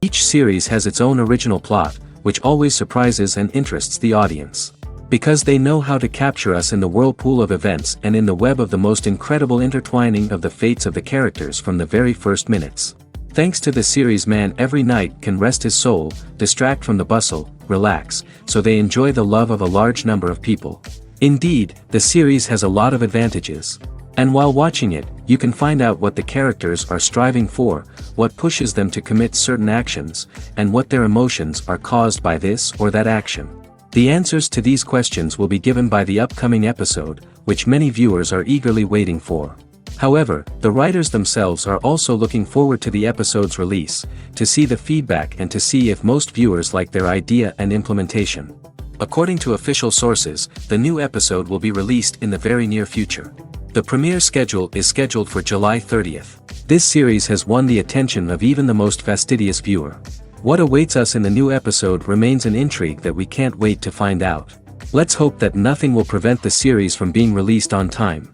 Each series has its own original plot, which always surprises and interests the audience. Because they know how to capture us in the whirlpool of events and in the web of the most incredible intertwining of the fates of the characters from the very first minutes. Thanks to the series, man every night can rest his soul, distract from the bustle, relax, so they enjoy the love of a large number of people. Indeed, the series has a lot of advantages. And while watching it, you can find out what the characters are striving for, what pushes them to commit certain actions, and what their emotions are caused by this or that action. The answers to these questions will be given by the upcoming episode, which many viewers are eagerly waiting for. However, the writers themselves are also looking forward to the episode's release, to see the feedback and to see if most viewers like their idea and implementation. According to official sources, the new episode will be released in the very near future. The premiere schedule is scheduled for July 30th. This series has won the attention of even the most fastidious viewer. What awaits us in the new episode remains an intrigue that we can't wait to find out. Let's hope that nothing will prevent the series from being released on time.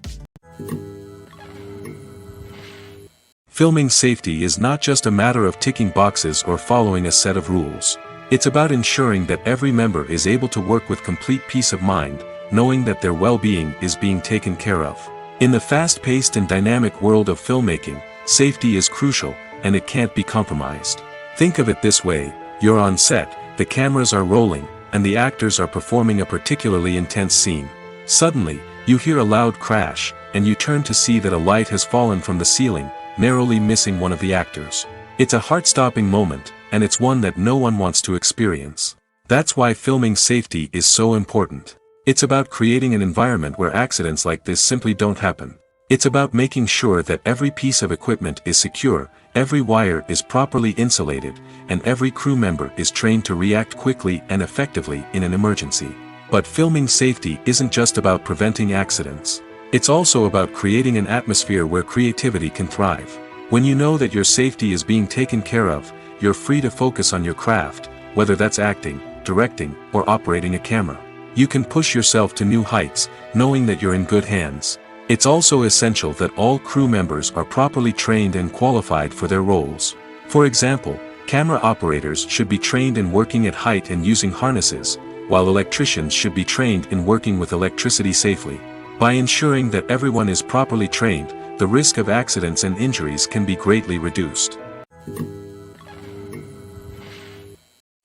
Filming safety is not just a matter of ticking boxes or following a set of rules. It's about ensuring that every member is able to work with complete peace of mind, knowing that their well-being is being taken care of. In the fast-paced and dynamic world of filmmaking, safety is crucial, and it can't be compromised. Think of it this way: you're on set, the cameras are rolling, and the actors are performing a particularly intense scene. Suddenly, you hear a loud crash, and you turn to see that a light has fallen from the ceiling, narrowly missing one of the actors. It's a heart-stopping moment, and it's one that no one wants to experience. That's why filming safety is so important. It's about creating an environment where accidents like this simply don't happen. It's about making sure that every piece of equipment is secure, every wire is properly insulated, and every crew member is trained to react quickly and effectively in an emergency. But filming safety isn't just about preventing accidents. It's also about creating an atmosphere where creativity can thrive. When you know that your safety is being taken care of, you're free to focus on your craft, whether that's acting, directing, or operating a camera. You can push yourself to new heights, knowing that you're in good hands. It's also essential that all crew members are properly trained and qualified for their roles. For example, camera operators should be trained in working at height and using harnesses, while electricians should be trained in working with electricity safely. By ensuring that everyone is properly trained, the risk of accidents and injuries can be greatly reduced.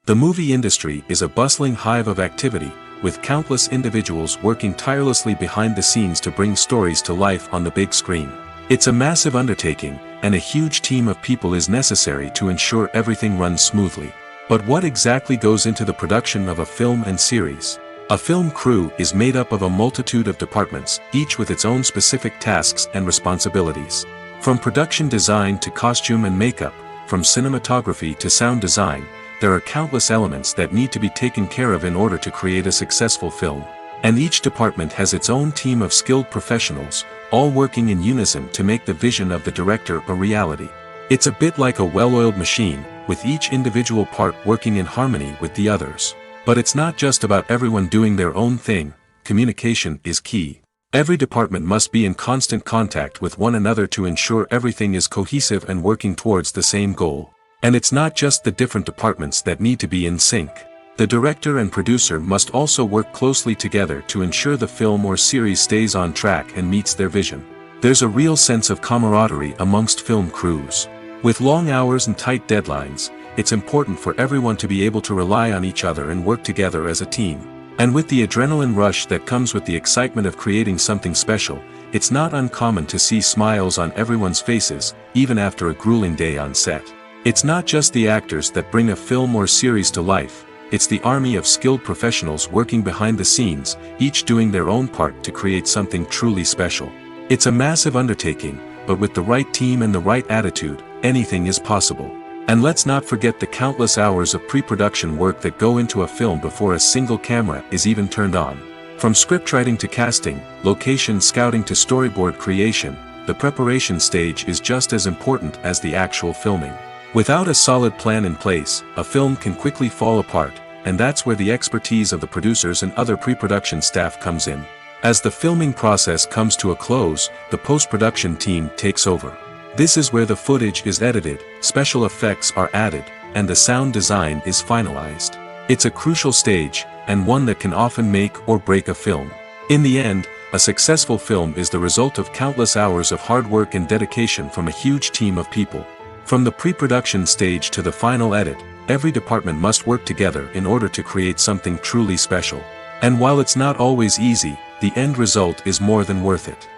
The movie industry is a bustling hive of activity, with countless individuals working tirelessly behind the scenes to bring stories to life on the big screen. It's a massive undertaking, and a huge team of people is necessary to ensure everything runs smoothly. But what exactly goes into the production of a film and series? A film crew is made up of a multitude of departments, each with its own specific tasks and responsibilities. From production design to costume and makeup, from cinematography to sound design, there are countless elements that need to be taken care of in order to create a successful film. And each department has its own team of skilled professionals, all working in unison to make the vision of the director a reality. It's a bit like a well-oiled machine, with each individual part working in harmony with the others. But it's not just about everyone doing their own thing. Communication is key. Every department must be in constant contact with one another to ensure everything is cohesive and working towards the same goal. And it's not just the different departments that need to be in sync. The director and producer must also work closely together to ensure the film or series stays on track and meets their vision. There's a real sense of camaraderie amongst film crews. With long hours and tight deadlines, it's important for everyone to be able to rely on each other and work together as a team. And with the adrenaline rush that comes with the excitement of creating something special, it's not uncommon to see smiles on everyone's faces, even after a grueling day on set. It's not just the actors that bring a film or series to life, it's the army of skilled professionals working behind the scenes, each doing their own part to create something truly special. It's a massive undertaking, but with the right team and the right attitude, anything is possible. And let's not forget the countless hours of pre-production work that go into a film before a single camera is even turned on. From scriptwriting to casting, location scouting to storyboard creation, the preparation stage is just as important as the actual filming. Without a solid plan in place, a film can quickly fall apart, and that's where the expertise of the producers and other pre-production staff comes in. As the filming process comes to a close, the post-production team takes over. This is where the footage is edited, special effects are added, and the sound design is finalized. It's a crucial stage, and one that can often make or break a film. In the end, a successful film is the result of countless hours of hard work and dedication from a huge team of people. From the pre-production stage to the final edit, every department must work together in order to create something truly special. And while it's not always easy, the end result is more than worth it.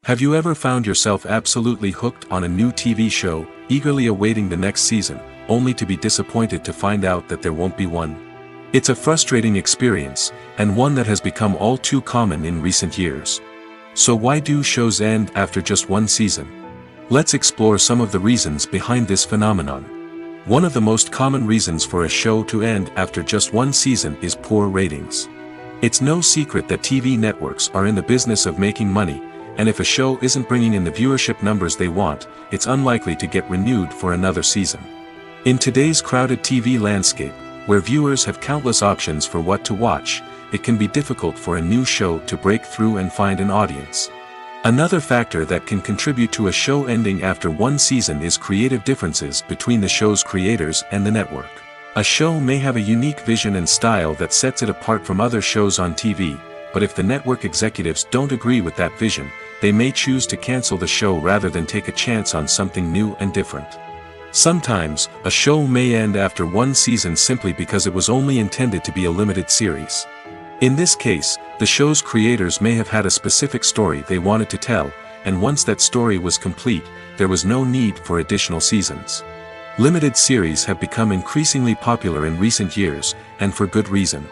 Have you ever found yourself absolutely hooked on a new TV show, eagerly awaiting the next season, only to be disappointed to find out that there won't be one? It's a frustrating experience, and one that has become all too common in recent years. So why do shows end after just one season? Let's explore some of the reasons behind this phenomenon. One of the most common reasons for a show to end after just one season is poor ratings. It's no secret that TV networks are in the business of making money, and if a show isn't bringing in the viewership numbers they want, it's unlikely to get renewed for another season. In today's crowded TV landscape, where viewers have countless options for what to watch, it can be difficult for a new show to break through and find an audience. Another factor that can contribute to a show ending after one season is creative differences between the show's creators and the network. A show may have a unique vision and style that sets it apart from other shows on TV, but if the network executives don't agree with that vision, they may choose to cancel the show rather than take a chance on something new and different. Sometimes, a show may end after one season simply because it was only intended to be a limited series. In this case, the show's creators may have had a specific story they wanted to tell, and once that story was complete, there was no need for additional seasons. Limited series have become increasingly popular in recent years, and for good reason.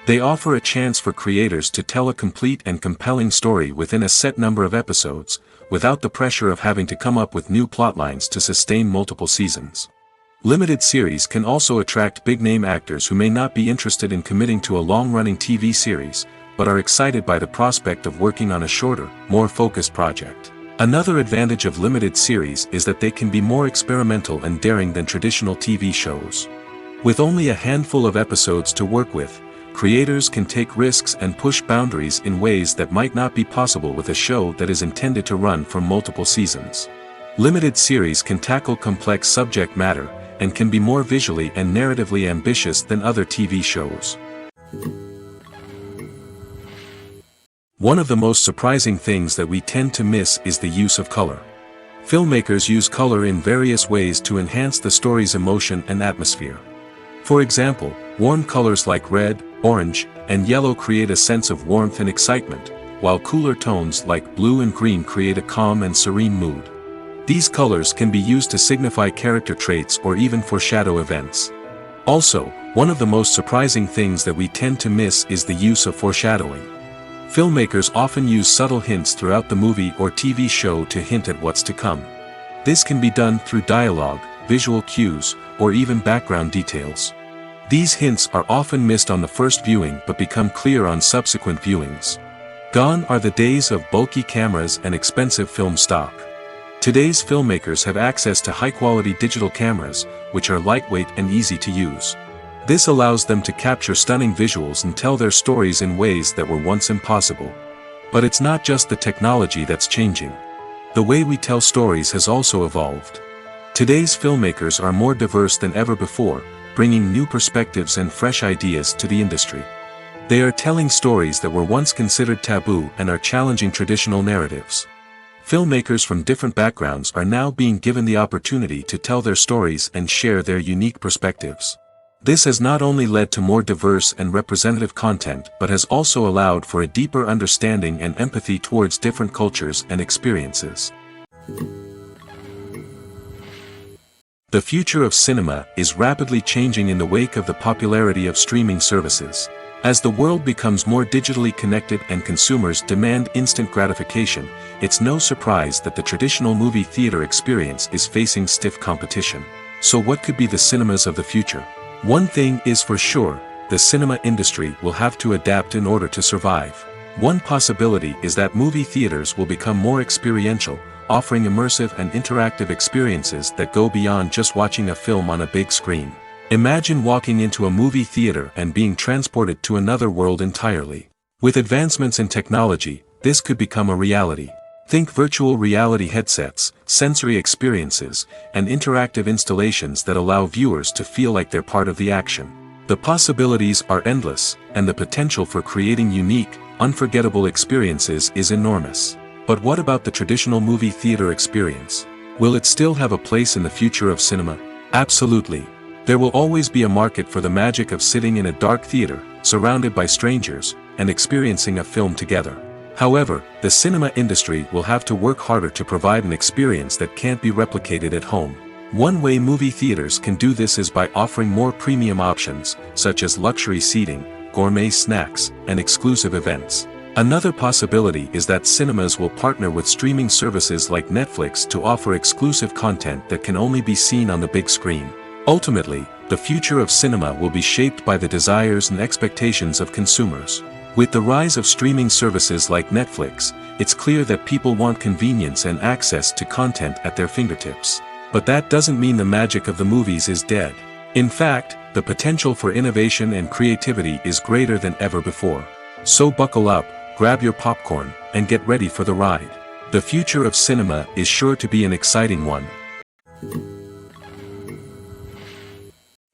They offer a chance for creators to tell a complete and compelling story within a set number of episodes, without the pressure of having to come up with new plotlines to sustain multiple seasons. Limited series can also attract big-name actors who may not be interested in committing to a long-running TV series, but are excited by the prospect of working on a shorter, more focused project. Another advantage of limited series is that they can be more experimental and daring than traditional TV shows. With only a handful of episodes to work with, creators can take risks and push boundaries in ways that might not be possible with a show that is intended to run for multiple seasons. Limited series can tackle complex subject matter, and can be more visually and narratively ambitious than other TV shows. One of the most surprising things that we tend to miss is the use of color. Filmmakers use color in various ways to enhance the story's emotion and atmosphere. For example, warm colors like red, orange, and yellow create a sense of warmth and excitement, while cooler tones like blue and green create a calm and serene mood. These colors can be used to signify character traits or even foreshadow events. Also, one of the most surprising things that we tend to miss is the use of foreshadowing. Filmmakers often use subtle hints throughout the movie or TV show to hint at what's to come. This can be done through dialogue, visual cues, or even background details. These hints are often missed on the first viewing but become clear on subsequent viewings. Gone are the days of bulky cameras and expensive film stock. Today's filmmakers have access to high-quality digital cameras, which are lightweight and easy to use. This allows them to capture stunning visuals and tell their stories in ways that were once impossible. But it's not just the technology that's changing. The way we tell stories has also evolved. Today's filmmakers are more diverse than ever before, bringing new perspectives and fresh ideas to the industry. They are telling stories that were once considered taboo and are challenging traditional narratives. Filmmakers from different backgrounds are now being given the opportunity to tell their stories and share their unique perspectives. This has not only led to more diverse and representative content but has also allowed for a deeper understanding and empathy towards different cultures and experiences. The future of cinema is rapidly changing in the wake of the popularity of streaming services. As the world becomes more digitally connected and consumers demand instant gratification, it's no surprise that the traditional movie theater experience is facing stiff competition. So what could be the cinemas of the future? One thing is for sure, the cinema industry will have to adapt in order to survive. One possibility is that movie theaters will become more experiential, offering immersive and interactive experiences that go beyond just watching a film on a big screen. Imagine walking into a movie theater and being transported to another world entirely. With advancements in technology, this could become a reality. Think virtual reality headsets, sensory experiences, and interactive installations that allow viewers to feel like they're part of the action. The possibilities are endless, and the potential for creating unique, unforgettable experiences is enormous. But what about the traditional movie theater experience? Will it still have a place in the future of cinema? Absolutely. There will always be a market for the magic of sitting in a dark theater, surrounded by strangers, and experiencing a film together. However, the cinema industry will have to work harder to provide an experience that can't be replicated at home. One way movie theaters can do this is by offering more premium options, such as luxury seating, gourmet snacks, and exclusive events. Another possibility is that cinemas will partner with streaming services like Netflix to offer exclusive content that can only be seen on the big screen. Ultimately, the future of cinema will be shaped by the desires and expectations of consumers. With the rise of streaming services like Netflix, it's clear that people want convenience and access to content at their fingertips. But that doesn't mean the magic of the movies is dead. In fact, the potential for innovation and creativity is greater than ever before. So buckle up, grab your popcorn, and get ready for the ride. The future of cinema is sure to be an exciting one.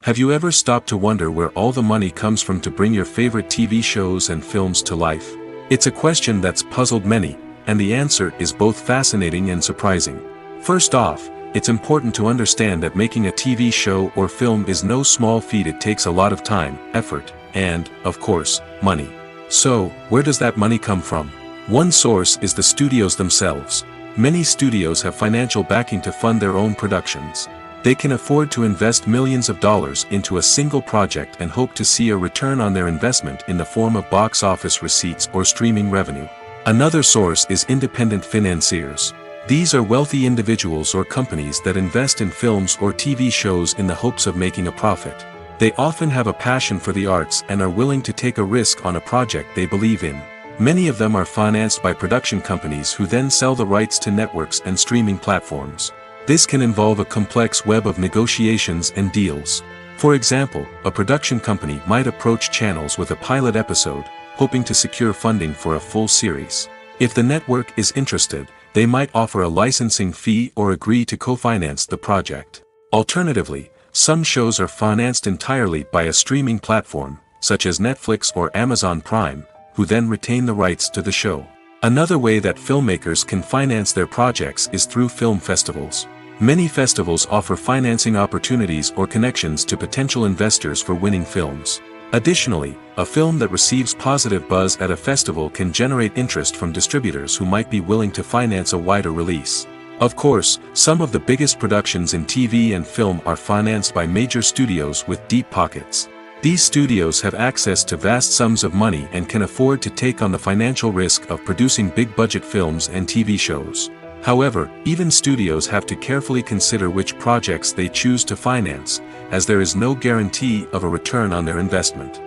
Have you ever stopped to wonder where all the money comes from to bring your favorite TV shows and films to life? It's a question that's puzzled many, and the answer is both fascinating and surprising. First off, it's important to understand that making a TV show or film is no small feat. It takes a lot of time, effort, and, of course, money. So, where does that money come from? One source is the studios themselves. Many studios have financial backing to fund their own productions. They can afford to invest millions of dollars into a single project and hope to see a return on their investment in the form of box office receipts or streaming revenue. Another source is independent financiers. These are wealthy individuals or companies that invest in films or TV shows in the hopes of making a profit. They often have a passion for the arts and are willing to take a risk on a project they believe in. Many of them are financed by production companies who then sell the rights to networks and streaming platforms. This can involve a complex web of negotiations and deals. For example, a production company might approach channels with a pilot episode, hoping to secure funding for a full series. If the network is interested, they might offer a licensing fee or agree to co-finance the project. Alternatively, some shows are financed entirely by a streaming platform, such as Netflix or Amazon Prime, who then retain the rights to the show. Another way that filmmakers can finance their projects is through film festivals. Many festivals offer financing opportunities or connections to potential investors for winning films. Additionally, a film that receives positive buzz at a festival can generate interest from distributors who might be willing to finance a wider release. Of course, some of the biggest productions in TV and film are financed by major studios with deep pockets. These studios have access to vast sums of money and can afford to take on the financial risk of producing big-budget films and TV shows. However, even studios have to carefully consider which projects they choose to finance, as there is no guarantee of a return on their investment.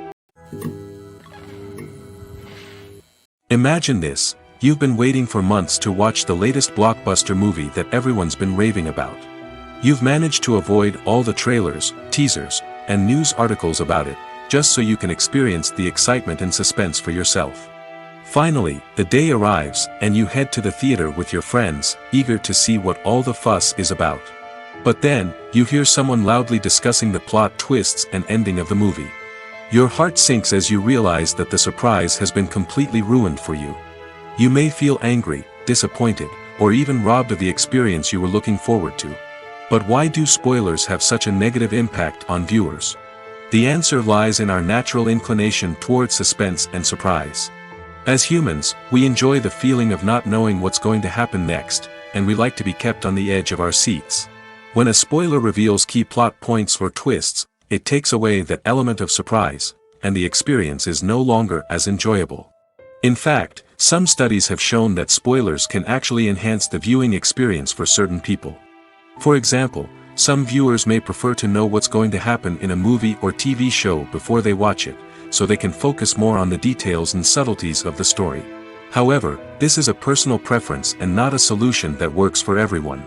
Imagine this: you've been waiting for months to watch the latest blockbuster movie that everyone's been raving about. You've managed to avoid all the trailers, teasers, and news articles about it, just so you can experience the excitement and suspense for yourself. Finally, the day arrives, and you head to the theater with your friends, eager to see what all the fuss is about. But then, you hear someone loudly discussing the plot twists and ending of the movie. Your heart sinks as you realize that the surprise has been completely ruined for you. You may feel angry, disappointed, or even robbed of the experience you were looking forward to. But why do spoilers have such a negative impact on viewers? The answer lies in our natural inclination toward suspense and surprise. As humans, we enjoy the feeling of not knowing what's going to happen next, and we like to be kept on the edge of our seats. When a spoiler reveals key plot points or twists, it takes away that element of surprise, and the experience is no longer as enjoyable. In fact, some studies have shown that spoilers can actually enhance the viewing experience for certain people. For example, some viewers may prefer to know what's going to happen in a movie or TV show before they watch it, so they can focus more on the details and subtleties of the story. However, this is a personal preference and not a solution that works for everyone.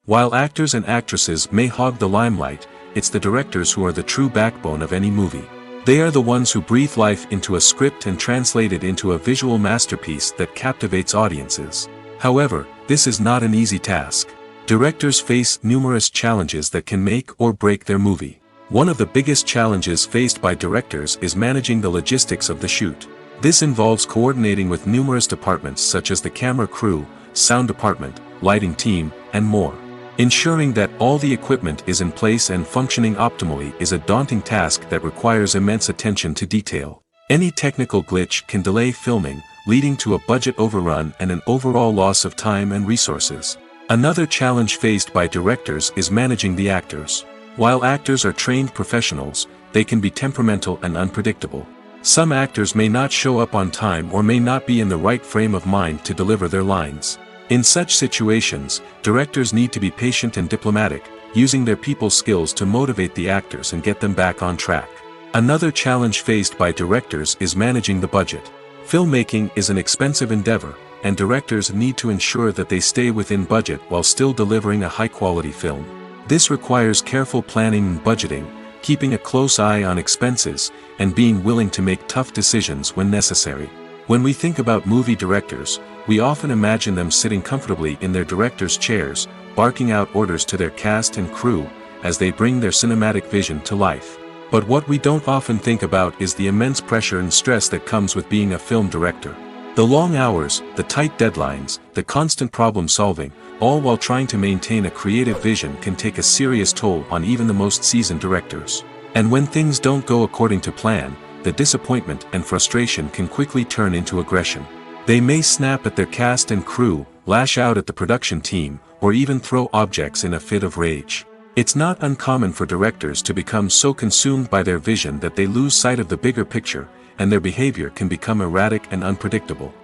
While actors and actresses may hog the limelight, it's the directors who are the true backbone of any movie. They are the ones who breathe life into a script and translate it into a visual masterpiece that captivates audiences. However, this is not an easy task. Directors face numerous challenges that can make or break their movie. One of the biggest challenges faced by directors is managing the logistics of the shoot. This involves coordinating with numerous departments such as the camera crew, sound department, lighting team, and more. Ensuring that all the equipment is in place and functioning optimally is a daunting task that requires immense attention to detail. Any technical glitch can delay filming, leading to a budget overrun and an overall loss of time and resources. Another challenge faced by directors is managing the actors. While actors are trained professionals, they can be temperamental and unpredictable. Some actors may not show up on time or may not be in the right frame of mind to deliver their lines. In such situations, directors need to be patient and diplomatic, using their people skills to motivate the actors and get them back on track. Another challenge faced by directors is managing the budget. Filmmaking is an expensive endeavor, and directors need to ensure that they stay within budget while still delivering a high-quality film. This requires careful planning and budgeting, keeping a close eye on expenses, and being willing to make tough decisions when necessary. When we think about movie directors, we often imagine them sitting comfortably in their director's chairs, barking out orders to their cast and crew, as they bring their cinematic vision to life. But what we don't often think about is the immense pressure and stress that comes with being a film director. The long hours, the tight deadlines, the constant problem solving, all while trying to maintain a creative vision can take a serious toll on even the most seasoned directors. And when things don't go according to plan, the disappointment and frustration can quickly turn into aggression. They may snap at their cast and crew, lash out at the production team, or even throw objects in a fit of rage. It's not uncommon for directors to become so consumed by their vision that they lose sight of the bigger picture, and their behavior can become erratic and unpredictable.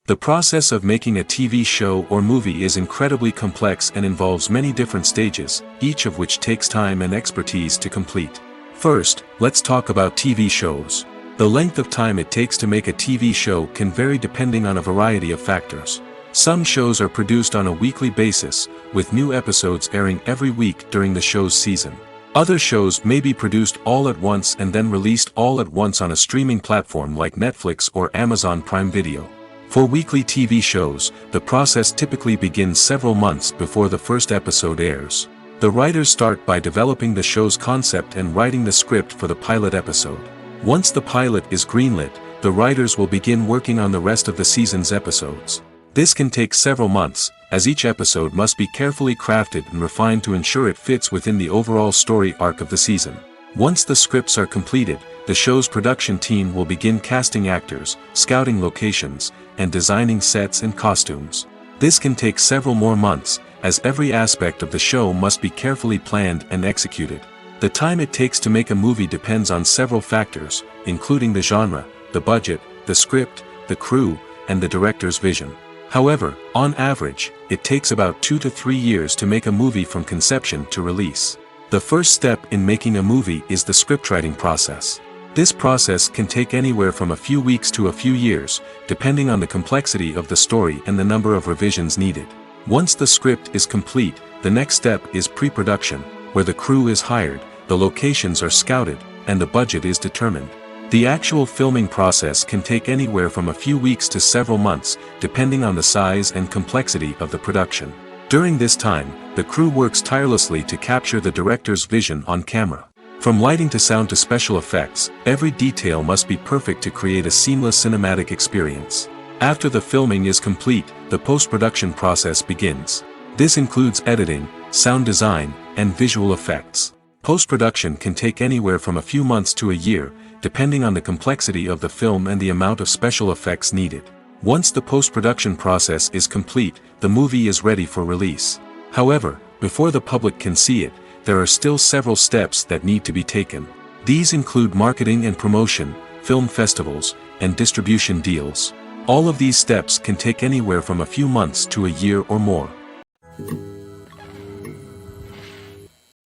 The process of making a TV show or movie is incredibly complex and involves many different stages, each of which takes time and expertise to complete. First, let's talk about TV shows. The length of time it takes to make a TV show can vary depending on a variety of factors. Some shows are produced on a weekly basis, with new episodes airing every week during the show's season. Other shows may be produced all at once and then released all at once on a streaming platform like Netflix or Amazon Prime Video. For weekly TV shows, the process typically begins several months before the first episode airs. The writers start by developing the show's concept and writing the script for the pilot episode. Once the pilot is greenlit, the writers will begin working on the rest of the season's episodes. This can take several months, as each episode must be carefully crafted and refined to ensure it fits within the overall story arc of the season. Once the scripts are completed, the show's production team will begin casting actors, scouting locations, and designing sets and costumes. This can take several more months, as every aspect of the show must be carefully planned and executed. The time it takes to make a movie depends on several factors, including the genre, the budget, the script, the crew, and the director's vision. However, on average, it takes about 2 to 3 years to make a movie from conception to release. The first step in making a movie is the scriptwriting process. This process can take anywhere from a few weeks to a few years, depending on the complexity of the story and the number of revisions needed. Once the script is complete, the next step is pre-production, where the crew is hired, the locations are scouted, and the budget is determined. The actual filming process can take anywhere from a few weeks to several months, depending on the size and complexity of the production. During this time, the crew works tirelessly to capture the director's vision on camera. From lighting to sound to special effects, every detail must be perfect to create a seamless cinematic experience. After the filming is complete, the post-production process begins. This includes editing, sound design, and visual effects. Post-production can take anywhere from a few months to a year, depending on the complexity of the film and the amount of special effects needed. Once the post-production process is complete, the movie is ready for release. However, before the public can see it, there are still several steps that need to be taken. These include marketing and promotion, film festivals, and distribution deals. All of these steps can take anywhere from a few months to a year or more.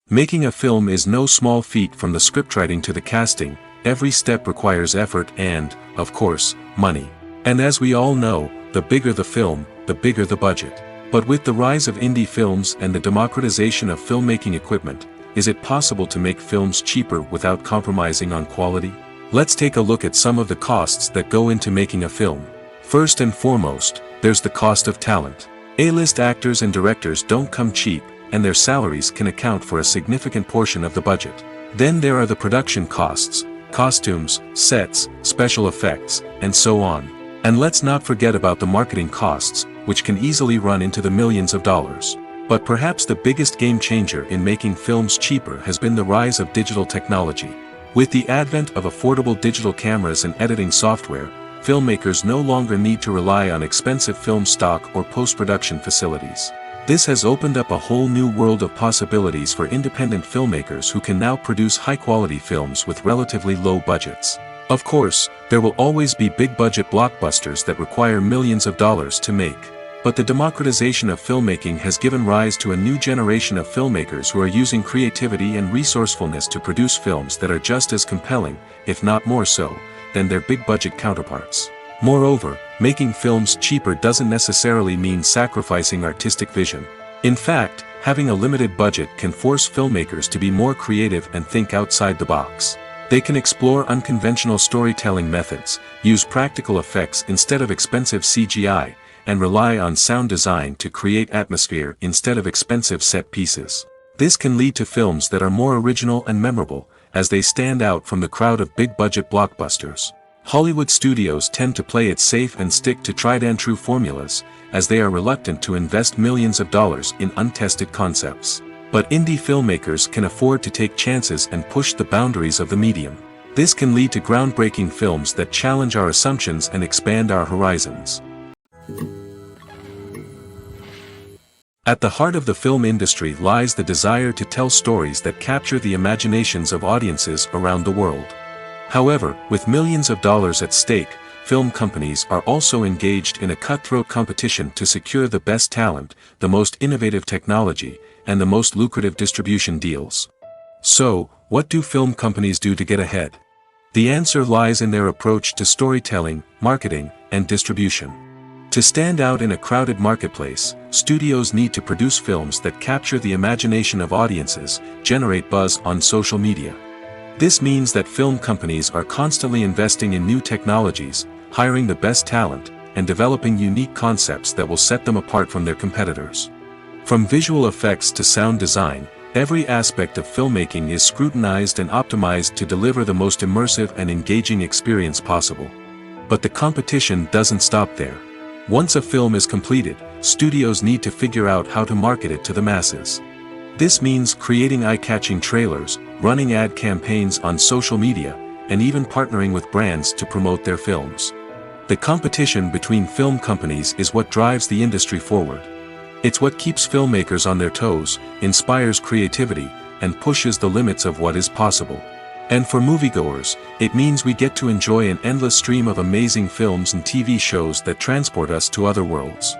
Making a film is no small feat. From the scriptwriting to the casting, every step requires effort and, of course, money. And as we all know, the bigger the film, the bigger the budget. But with the rise of indie films and the democratization of filmmaking equipment, is it possible to make films cheaper without compromising on quality? Let's take a look at some of the costs that go into making a film. First and foremost, there's the cost of talent. A-list actors and directors don't come cheap, and their salaries can account for a significant portion of the budget. Then there are the production costs, costumes, sets, special effects, and so on. And let's not forget about the marketing costs, which can easily run into the millions of dollars. But perhaps the biggest game changer in making films cheaper has been the rise of digital technology. With the advent of affordable digital cameras and editing software, filmmakers no longer need to rely on expensive film stock or post-production facilities. This has opened up a whole new world of possibilities for independent filmmakers who can now produce high-quality films with relatively low budgets. Of course, there will always be big-budget blockbusters that require millions of dollars to make. But the democratization of filmmaking has given rise to a new generation of filmmakers who are using creativity and resourcefulness to produce films that are just as compelling, if not more so, than their big-budget counterparts. Moreover, making films cheaper doesn't necessarily mean sacrificing artistic vision. In fact, having a limited budget can force filmmakers to be more creative and think outside the box. They can explore unconventional storytelling methods, use practical effects instead of expensive CGI, and rely on sound design to create atmosphere instead of expensive set pieces. This can lead to films that are more original and memorable, as they stand out from the crowd of big-budget blockbusters. Hollywood studios tend to play it safe and stick to tried-and-true formulas, as they are reluctant to invest millions of dollars in untested concepts. But indie filmmakers can afford to take chances and push the boundaries of the medium. This can lead to groundbreaking films that challenge our assumptions and expand our horizons. At the heart of the film industry lies the desire to tell stories that capture the imaginations of audiences around the world. However, with millions of dollars at stake, film companies are also engaged in a cutthroat competition to secure the best talent, the most innovative technology, and the most lucrative distribution deals. So, what do film companies do to get ahead? The answer lies in their approach to storytelling, marketing, and distribution. To stand out in a crowded marketplace, studios need to produce films that capture the imagination of audiences, generate buzz on social media. This means that film companies are constantly investing in new technologies, hiring the best talent, and developing unique concepts that will set them apart from their competitors. From visual effects to sound design, every aspect of filmmaking is scrutinized and optimized to deliver the most immersive and engaging experience possible. But the competition doesn't stop there. Once a film is completed, studios need to figure out how to market it to the masses. This means creating eye-catching trailers, running ad campaigns on social media, and even partnering with brands to promote their films. The competition between film companies is what drives the industry forward. It's what keeps filmmakers on their toes, inspires creativity, and pushes the limits of what is possible. And for moviegoers, it means we get to enjoy an endless stream of amazing films and TV shows that transport us to other worlds.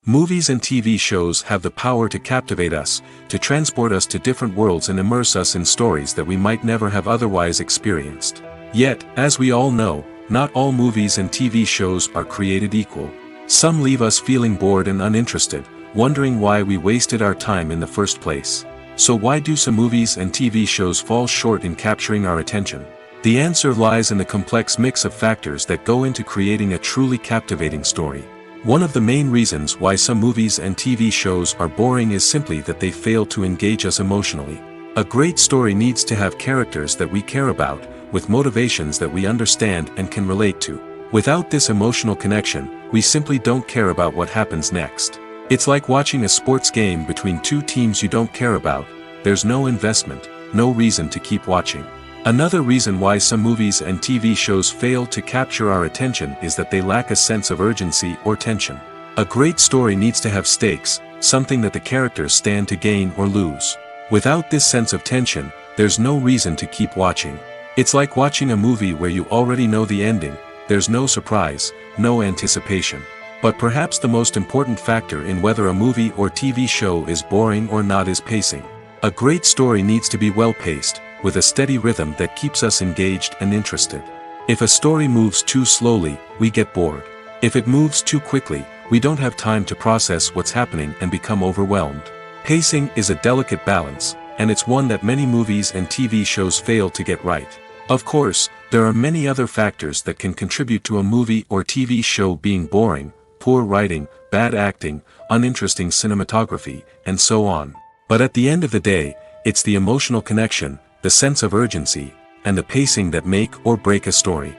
Movies and TV shows have the power to captivate us, to transport us to different worlds and immerse us in stories that we might never have otherwise experienced. Yet, as we all know, not all movies and TV shows are created equal. Some leave us feeling bored and uninterested, wondering why we wasted our time in the first place. So why do some movies and TV shows fall short in capturing our attention? The answer lies in the complex mix of factors that go into creating a truly captivating story. One of the main reasons why some movies and TV shows are boring is simply that they fail to engage us emotionally. A great story needs to have characters that we care about, with motivations that we understand and can relate to. Without this emotional connection, we simply don't care about what happens next. It's like watching a sports game between two teams you don't care about. There's no investment, no reason to keep watching. Another reason why some movies and TV shows fail to capture our attention is that they lack a sense of urgency or tension. A great story needs to have stakes, something that the characters stand to gain or lose. Without this sense of tension, there's no reason to keep watching. It's like watching a movie where you already know the ending, there's no surprise, no anticipation. But perhaps the most important factor in whether a movie or TV show is boring or not is pacing. A great story needs to be well-paced, with a steady rhythm that keeps us engaged and interested. If a story moves too slowly, we get bored. If it moves too quickly, We don't have time to process what's happening and become overwhelmed. Pacing is a delicate balance, and it's one that many movies and TV shows fail to get right. Of course, there are many other factors that can contribute to a movie or TV show being boring: poor writing, bad acting, uninteresting cinematography, and so on. But at the end of the day, it's the emotional connection, the sense of urgency, and the pacing that make or break a story.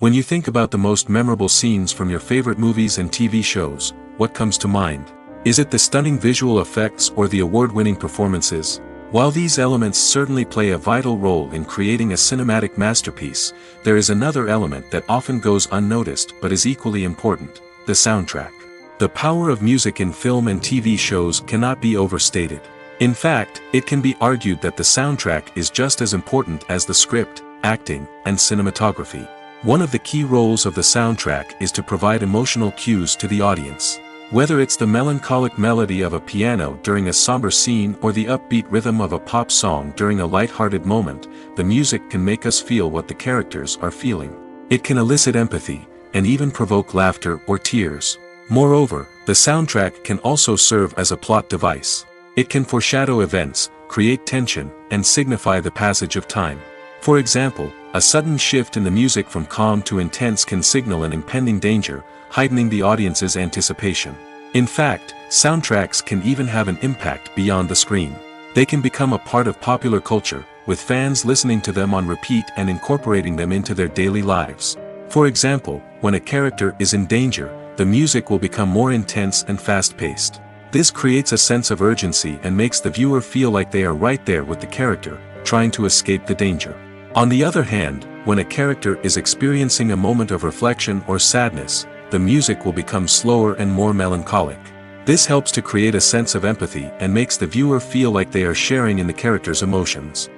When you think about the most memorable scenes from your favorite movies and TV shows, what comes to mind? Is it the stunning visual effects or the award-winning performances? While these elements certainly play a vital role in creating a cinematic masterpiece, there is another element that often goes unnoticed but is equally important: the soundtrack. The power of music in film and TV shows cannot be overstated. In fact, it can be argued that the soundtrack is just as important as the script, acting, and cinematography. One of the key roles of the soundtrack is to provide emotional cues to the audience. Whether it's the melancholic melody of a piano during a somber scene or the upbeat rhythm of a pop song during a light-hearted moment, the music can make us feel what the characters are feeling. It can elicit empathy, and even provoke laughter or tears. Moreover, the soundtrack can also serve as a plot device. It can foreshadow events, create tension, and signify the passage of time. For example, a sudden shift in the music from calm to intense can signal an impending danger, heightening the audience's anticipation. In fact, soundtracks can even have an impact beyond the screen. They can become a part of popular culture, with fans listening to them on repeat and incorporating them into their daily lives. For example, when a character is in danger, the music will become more intense and fast-paced. This creates a sense of urgency and makes the viewer feel like they are right there with the character, trying to escape the danger. On the other hand, when a character is experiencing a moment of reflection or sadness, the music will become slower and more melancholic. This helps to create a sense of empathy and makes the viewer feel like they are sharing in the character's emotions.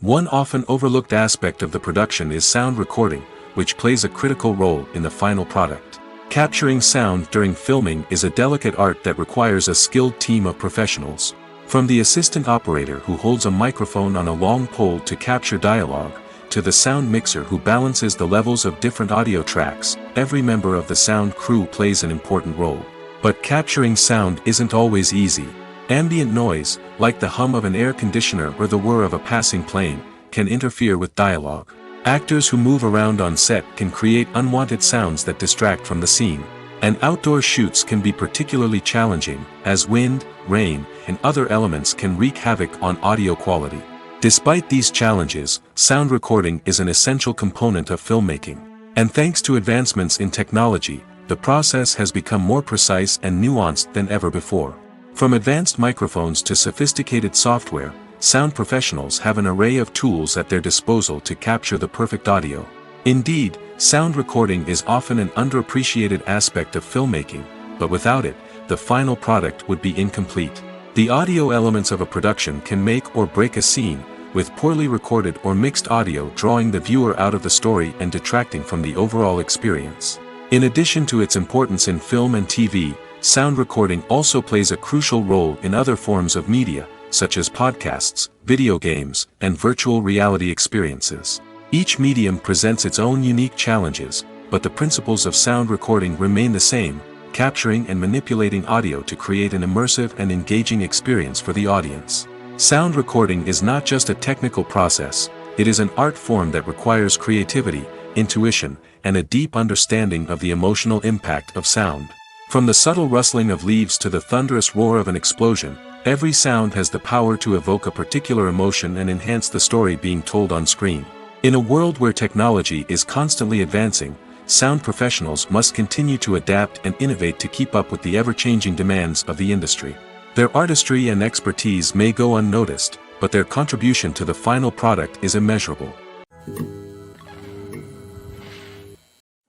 One often overlooked aspect of the production is sound recording, which plays a critical role in the final product. Capturing sound during filming is a delicate art that requires a skilled team of professionals. From the assistant operator who holds a microphone on a long pole to capture dialogue, to the sound mixer who balances the levels of different audio tracks, every member of the sound crew plays an important role. But capturing sound isn't always easy. Ambient noise, like the hum of an air conditioner or the whir of a passing plane, can interfere with dialogue. Actors who move around on set can create unwanted sounds that distract from the scene. And outdoor shoots can be particularly challenging, as wind, rain, and other elements can wreak havoc on audio quality. Despite these challenges, sound recording is an essential component of filmmaking. And thanks to advancements in technology, the process has become more precise and nuanced than ever before. From advanced microphones to sophisticated software, sound professionals have an array of tools at their disposal to capture the perfect audio. Indeed, sound recording is often an underappreciated aspect of filmmaking, but without it, the final product would be incomplete. The audio elements of a production can make or break a scene, with poorly recorded or mixed audio drawing the viewer out of the story and detracting from the overall experience. In addition to its importance in film and TV, sound recording also plays a crucial role in other forms of media, such as podcasts, video games, and virtual reality experiences. Each medium presents its own unique challenges, but the principles of sound recording remain the same: capturing and manipulating audio to create an immersive and engaging experience for the audience. Sound recording is not just a technical process, it is an art form that requires creativity, intuition, and a deep understanding of the emotional impact of sound. From the subtle rustling of leaves to the thunderous roar of an explosion, every sound has the power to evoke a particular emotion and enhance the story being told on screen. In a world where technology is constantly advancing, sound professionals must continue to adapt and innovate to keep up with the ever-changing demands of the industry. Their artistry and expertise may go unnoticed, but their contribution to the final product is immeasurable.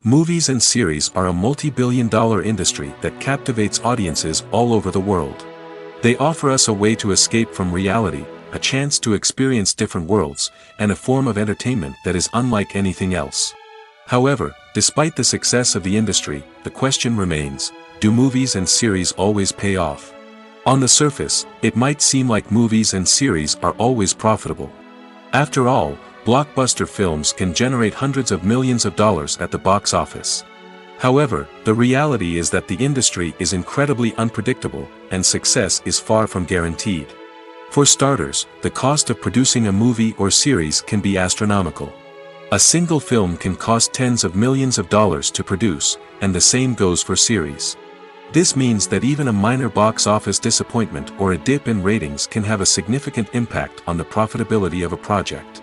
Movies and series are a multi-billion-dollar industry that captivates audiences all over the world. They offer us a way to escape from reality, a chance to experience different worlds, and a form of entertainment that is unlike anything else. However, despite the success of the industry, the question remains: do movies and series always pay off? On the surface, it might seem like movies and series are always profitable. After all, blockbuster films can generate hundreds of millions of dollars at the box office. However, the reality is that the industry is incredibly unpredictable, and success is far from guaranteed. For starters, the cost of producing a movie or series can be astronomical. A single film can cost tens of millions of dollars to produce, and the same goes for series. This means that even a minor box office disappointment or a dip in ratings can have a significant impact on the profitability of a project.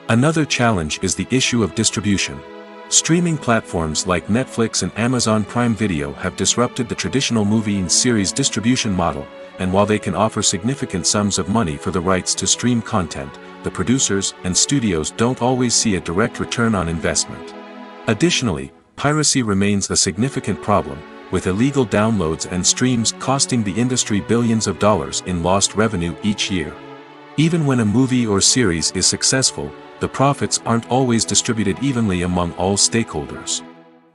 Another challenge is the issue of distribution. Streaming platforms like Netflix and Amazon Prime Video have disrupted the traditional movie and series distribution model, and while they can offer significant sums of money for the rights to stream content, the producers and studios don't always see a direct return on investment. Additionally, piracy remains a significant problem, with illegal downloads and streams costing the industry billions of dollars in lost revenue each year. Even when a movie or series is successful, the profits aren't always distributed evenly among all stakeholders.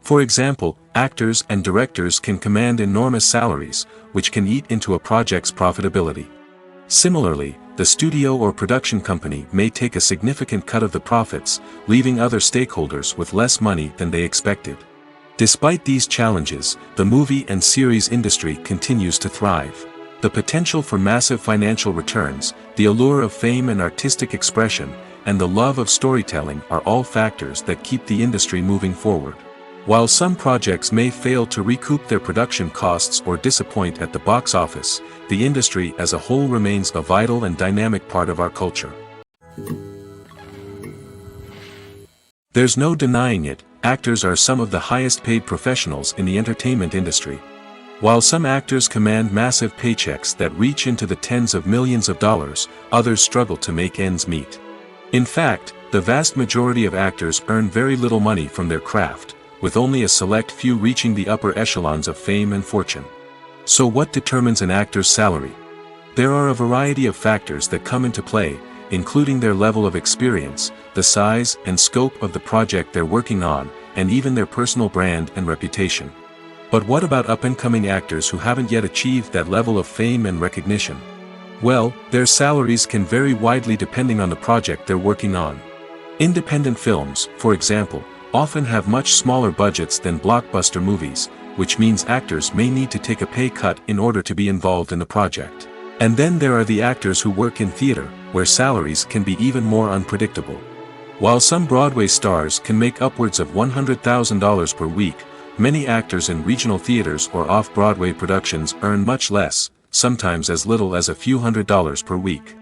For example, actors and directors can command enormous salaries, which can eat into a project's profitability. Similarly, the studio or production company may take a significant cut of the profits, leaving other stakeholders with less money than they expected. Despite these challenges, the movie and series industry continues to thrive. The potential for massive financial returns, the allure of fame and artistic expression, and the love of storytelling are all factors that keep the industry moving forward. While some projects may fail to recoup their production costs or disappoint at the box office, the industry as a whole remains a vital and dynamic part of our culture. There's no denying it, actors are some of the highest paid professionals in the entertainment industry. While some actors command massive paychecks that reach into the tens of millions of dollars, others struggle to make ends meet. In fact, the vast majority of actors earn very little money from their craft, with only a select few reaching the upper echelons of fame and fortune. So what determines an actor's salary? There are a variety of factors that come into play, including their level of experience, the size and scope of the project they're working on, and even their personal brand and reputation. But what about up-and-coming actors who haven't yet achieved that level of fame and recognition? Well, their salaries can vary widely depending on the project they're working on. Independent films, for example, often have much smaller budgets than blockbuster movies, which means actors may need to take a pay cut in order to be involved in the project. And then there are the actors who work in theater, where salaries can be even more unpredictable. While some Broadway stars can make upwards of $100,000 per week, many actors in regional theaters or off-Broadway productions earn much less, sometimes as little as a few $100s per week.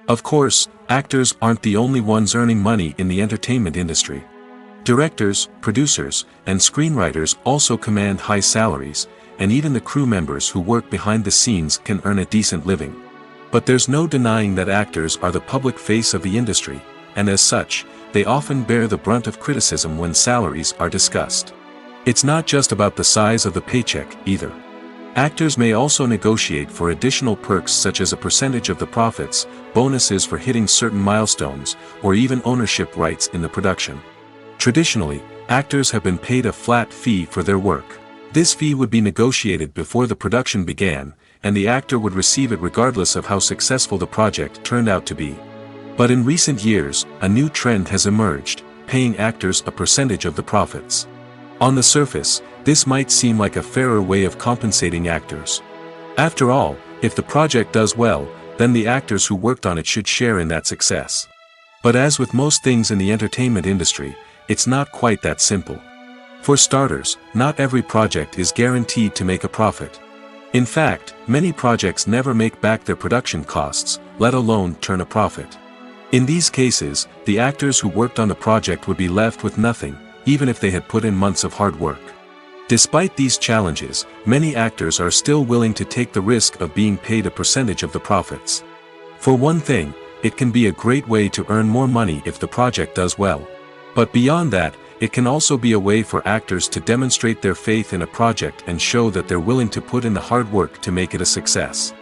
Of course, actors aren't the only ones earning money in the entertainment industry. Directors, producers, and screenwriters also command high salaries, and even the crew members who work behind the scenes can earn a decent living. But there's no denying that actors are the public face of the industry, and as such, they often bear the brunt of criticism when salaries are discussed. It's not just about the size of the paycheck, either. Actors may also negotiate for additional perks such as a percentage of the profits, bonuses for hitting certain milestones, or even ownership rights in the production. Traditionally, actors have been paid a flat fee for their work. This fee would be negotiated before the production began, and the actor would receive it regardless of how successful the project turned out to be. But in recent years, a new trend has emerged, paying actors a percentage of the profits. On the surface, this might seem like a fairer way of compensating actors. After all, if the project does well, then the actors who worked on it should share in that success. But as with most things in the entertainment industry, it's not quite that simple. For starters, not every project is guaranteed to make a profit. In fact, many projects never make back their production costs, let alone turn a profit. In these cases, the actors who worked on the project would be left with nothing, even if they had put in months of hard work. Despite these challenges, many actors are still willing to take the risk of being paid a percentage of the profits. For one thing, it can be a great way to earn more money if the project does well. But beyond that, it can also be a way for actors to demonstrate their faith in a project and show that they're willing to put in the hard work to make it a success.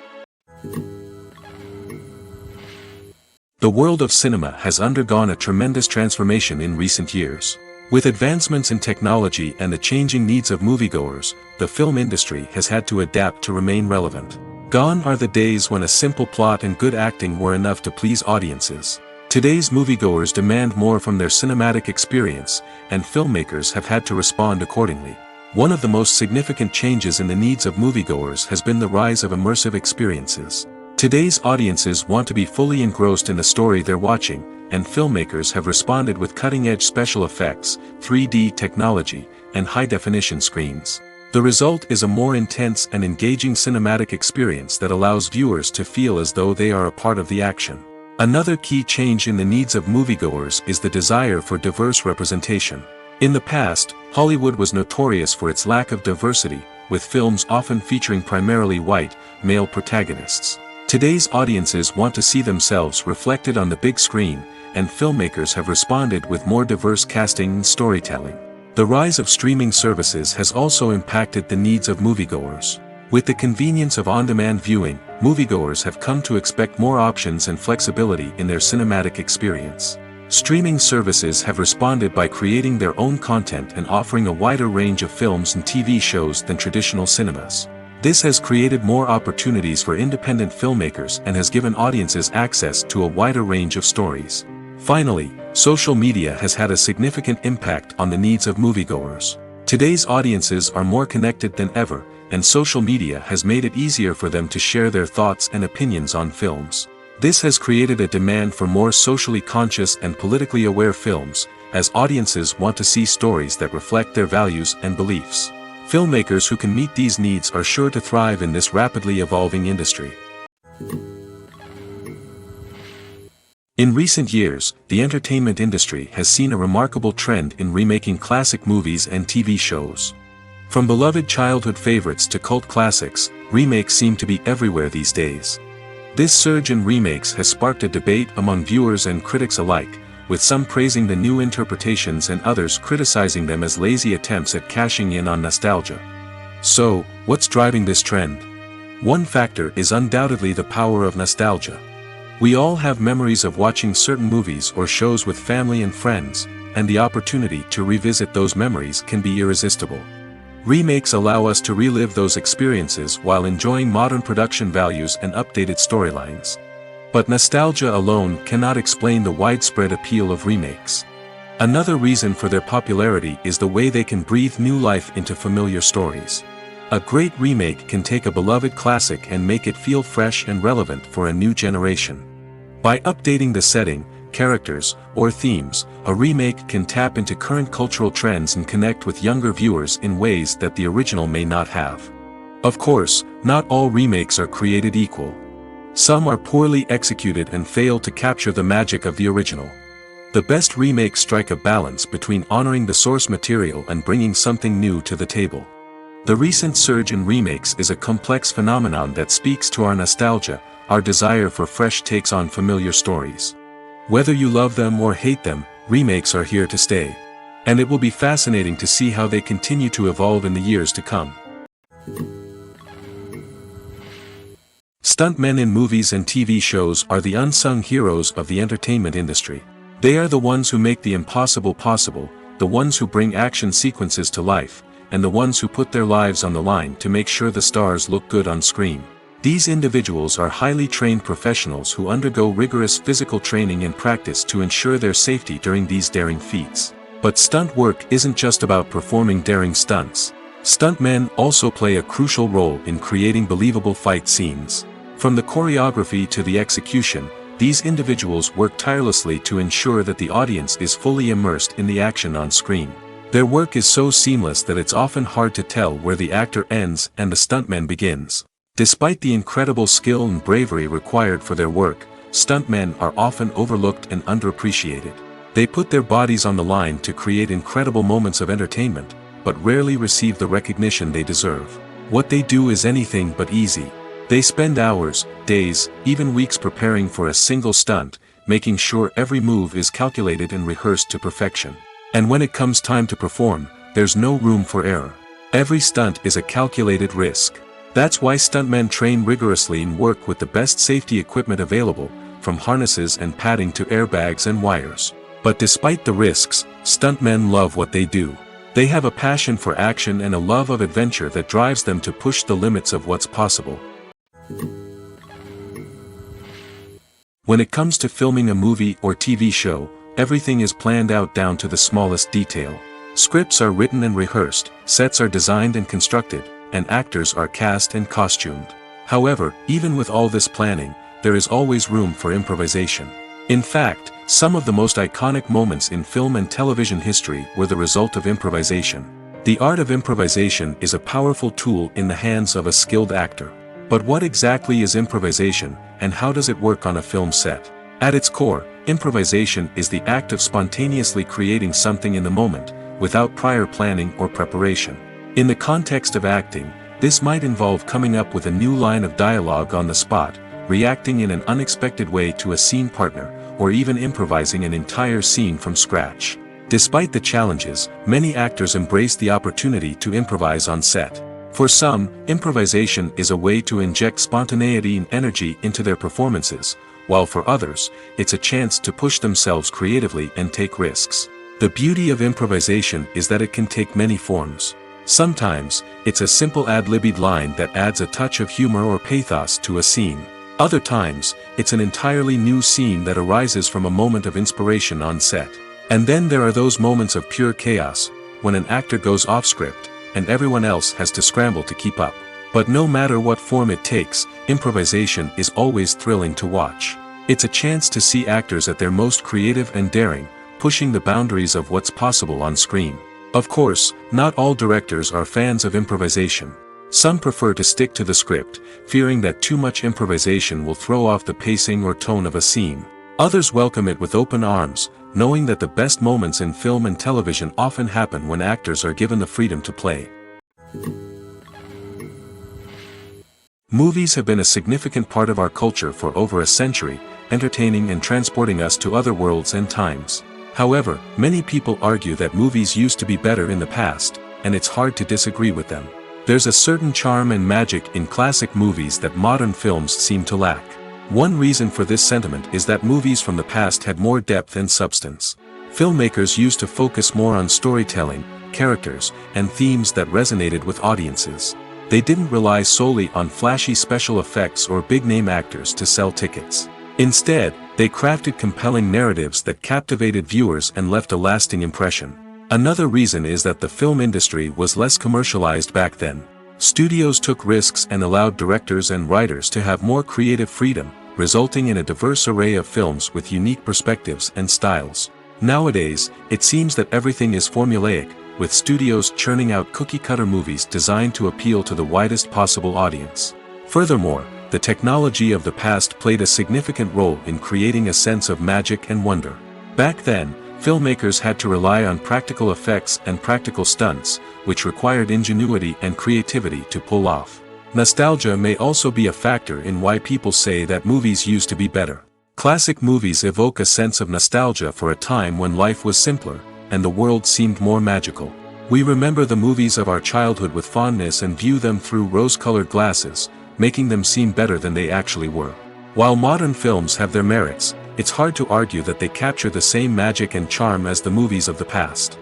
The world of cinema has undergone a tremendous transformation in recent years. With advancements in technology and the changing needs of moviegoers, the film industry has had to adapt to remain relevant. Gone are the days when a simple plot and good acting were enough to please audiences. Today's moviegoers demand more from their cinematic experience, and filmmakers have had to respond accordingly. One of the most significant changes in the needs of moviegoers has been the rise of immersive experiences. Today's audiences want to be fully engrossed in the story they're watching, and filmmakers have responded with cutting-edge special effects, 3D technology, and high-definition screens. The result is a more intense and engaging cinematic experience that allows viewers to feel as though they are a part of the action. Another key change in the needs of moviegoers is the desire for diverse representation. In the past, Hollywood was notorious for its lack of diversity, with films often featuring primarily white, male protagonists. Today's audiences want to see themselves reflected on the big screen, and filmmakers have responded with more diverse casting and storytelling. The rise of streaming services has also impacted the needs of moviegoers. With the convenience of on-demand viewing, moviegoers have come to expect more options and flexibility in their cinematic experience. Streaming services have responded by creating their own content and offering a wider range of films and TV shows than traditional cinemas. This has created more opportunities for independent filmmakers and has given audiences access to a wider range of stories. Finally, social media has had a significant impact on the needs of moviegoers. Today's audiences are more connected than ever, and social media has made it easier for them to share their thoughts and opinions on films. This has created a demand for more socially conscious and politically aware films, as audiences want to see stories that reflect their values and beliefs. Filmmakers who can meet these needs are sure to thrive in this rapidly evolving industry. In recent years, the entertainment industry has seen a remarkable trend in remaking classic movies and TV shows. From beloved childhood favorites to cult classics, remakes seem to be everywhere these days. This surge in remakes has sparked a debate among viewers and critics alike, with some praising the new interpretations and others criticizing them as lazy attempts at cashing in on nostalgia. So, what's driving this trend? One factor is undoubtedly the power of nostalgia. We all have memories of watching certain movies or shows with family and friends, and the opportunity to revisit those memories can be irresistible. Remakes allow us to relive those experiences while enjoying modern production values and updated storylines. But nostalgia alone cannot explain the widespread appeal of remakes. Another reason for their popularity is the way they can breathe new life into familiar stories. A great remake can take a beloved classic and make it feel fresh and relevant for a new generation. By updating the setting, characters, or themes, a remake can tap into current cultural trends and connect with younger viewers in ways that the original may not have. Of course, not all remakes are created equal. Some are poorly executed and fail to capture the magic of the original. The best remakes strike a balance between honoring the source material and bringing something new to the table. The recent surge in remakes is a complex phenomenon that speaks to our nostalgia, our desire for fresh takes on familiar stories. Whether you love them or hate them, remakes are here to stay. And it will be fascinating to see how they continue to evolve in the years to come. Stuntmen in movies and TV shows are the unsung heroes of the entertainment industry. They are the ones who make the impossible possible, the ones who bring action sequences to life, and the ones who put their lives on the line to make sure the stars look good on screen. These individuals are highly trained professionals who undergo rigorous physical training and practice to ensure their safety during these daring feats. But stunt work isn't just about performing daring stunts. Stuntmen also play a crucial role in creating believable fight scenes. From the choreography to the execution, these individuals work tirelessly to ensure that the audience is fully immersed in the action on screen. Their work is so seamless that it's often hard to tell where the actor ends and the stuntman begins. Despite the incredible skill and bravery required for their work, stuntmen are often overlooked and underappreciated. They put their bodies on the line to create incredible moments of entertainment, but rarely receive the recognition they deserve. What they do is anything but easy. They spend hours, days, even weeks preparing for a single stunt, making sure every move is calculated and rehearsed to perfection. And when it comes time to perform, there's no room for error. Every stunt is a calculated risk. That's why stuntmen train rigorously and work with the best safety equipment available, from harnesses and padding to airbags and wires. But despite the risks, stuntmen love what they do. They have a passion for action and a love of adventure that drives them to push the limits of what's possible. When it comes to filming a movie or TV show, everything is planned out down to the smallest detail. Scripts are written and rehearsed, sets are designed and constructed, and actors are cast and costumed. However, even with all this planning, there is always room for improvisation. In fact, some of the most iconic moments in film and television history were the result of improvisation. The art of improvisation is a powerful tool in the hands of a skilled actor. But what exactly is improvisation, and how does it work on a film set? At its core, improvisation is the act of spontaneously creating something in the moment, without prior planning or preparation. In the context of acting, this might involve coming up with a new line of dialogue on the spot, reacting in an unexpected way to a scene partner, or even improvising an entire scene from scratch. Despite the challenges, many actors embrace the opportunity to improvise on set. For some, improvisation is a way to inject spontaneity and energy into their performances, while for others, it's a chance to push themselves creatively and take risks. The beauty of improvisation is that it can take many forms. Sometimes, it's a simple ad-libbed line that adds a touch of humor or pathos to a scene. Other times, it's an entirely new scene that arises from a moment of inspiration on set. And then there are those moments of pure chaos, when an actor goes off script, and everyone else has to scramble to keep up. But no matter what form it takes, improvisation is always thrilling to watch. It's a chance to see actors at their most creative and daring, pushing the boundaries of what's possible on screen. Of course, not all directors are fans of improvisation. Some prefer to stick to the script, fearing that too much improvisation will throw off the pacing or tone of a scene. Others welcome it with open arms, knowing that the best moments in film and television often happen when actors are given the freedom to play. Movies have been a significant part of our culture for over a century, entertaining and transporting us to other worlds and times. However, many people argue that movies used to be better in the past, and it's hard to disagree with them. There's a certain charm and magic in classic movies that modern films seem to lack. One reason for this sentiment is that movies from the past had more depth and substance. Filmmakers used to focus more on storytelling, characters, and themes that resonated with audiences. They didn't rely solely on flashy special effects or big-name actors to sell tickets. Instead, they crafted compelling narratives that captivated viewers and left a lasting impression. Another reason is that the film industry was less commercialized back then. Studios took risks and allowed directors and writers to have more creative freedom, resulting in a diverse array of films with unique perspectives and styles. Nowadays, it seems that everything is formulaic, with studios churning out cookie-cutter movies designed to appeal to the widest possible audience. Furthermore, the technology of the past played a significant role in creating a sense of magic and wonder. Back then, filmmakers had to rely on practical effects and practical stunts, which required ingenuity and creativity to pull off. Nostalgia may also be a factor in why people say that movies used to be better. Classic movies evoke a sense of nostalgia for a time when life was simpler, and the world seemed more magical. We remember the movies of our childhood with fondness and view them through rose-colored glasses, making them seem better than they actually were. While modern films have their merits, it's hard to argue that they capture the same magic and charm as the movies of the past.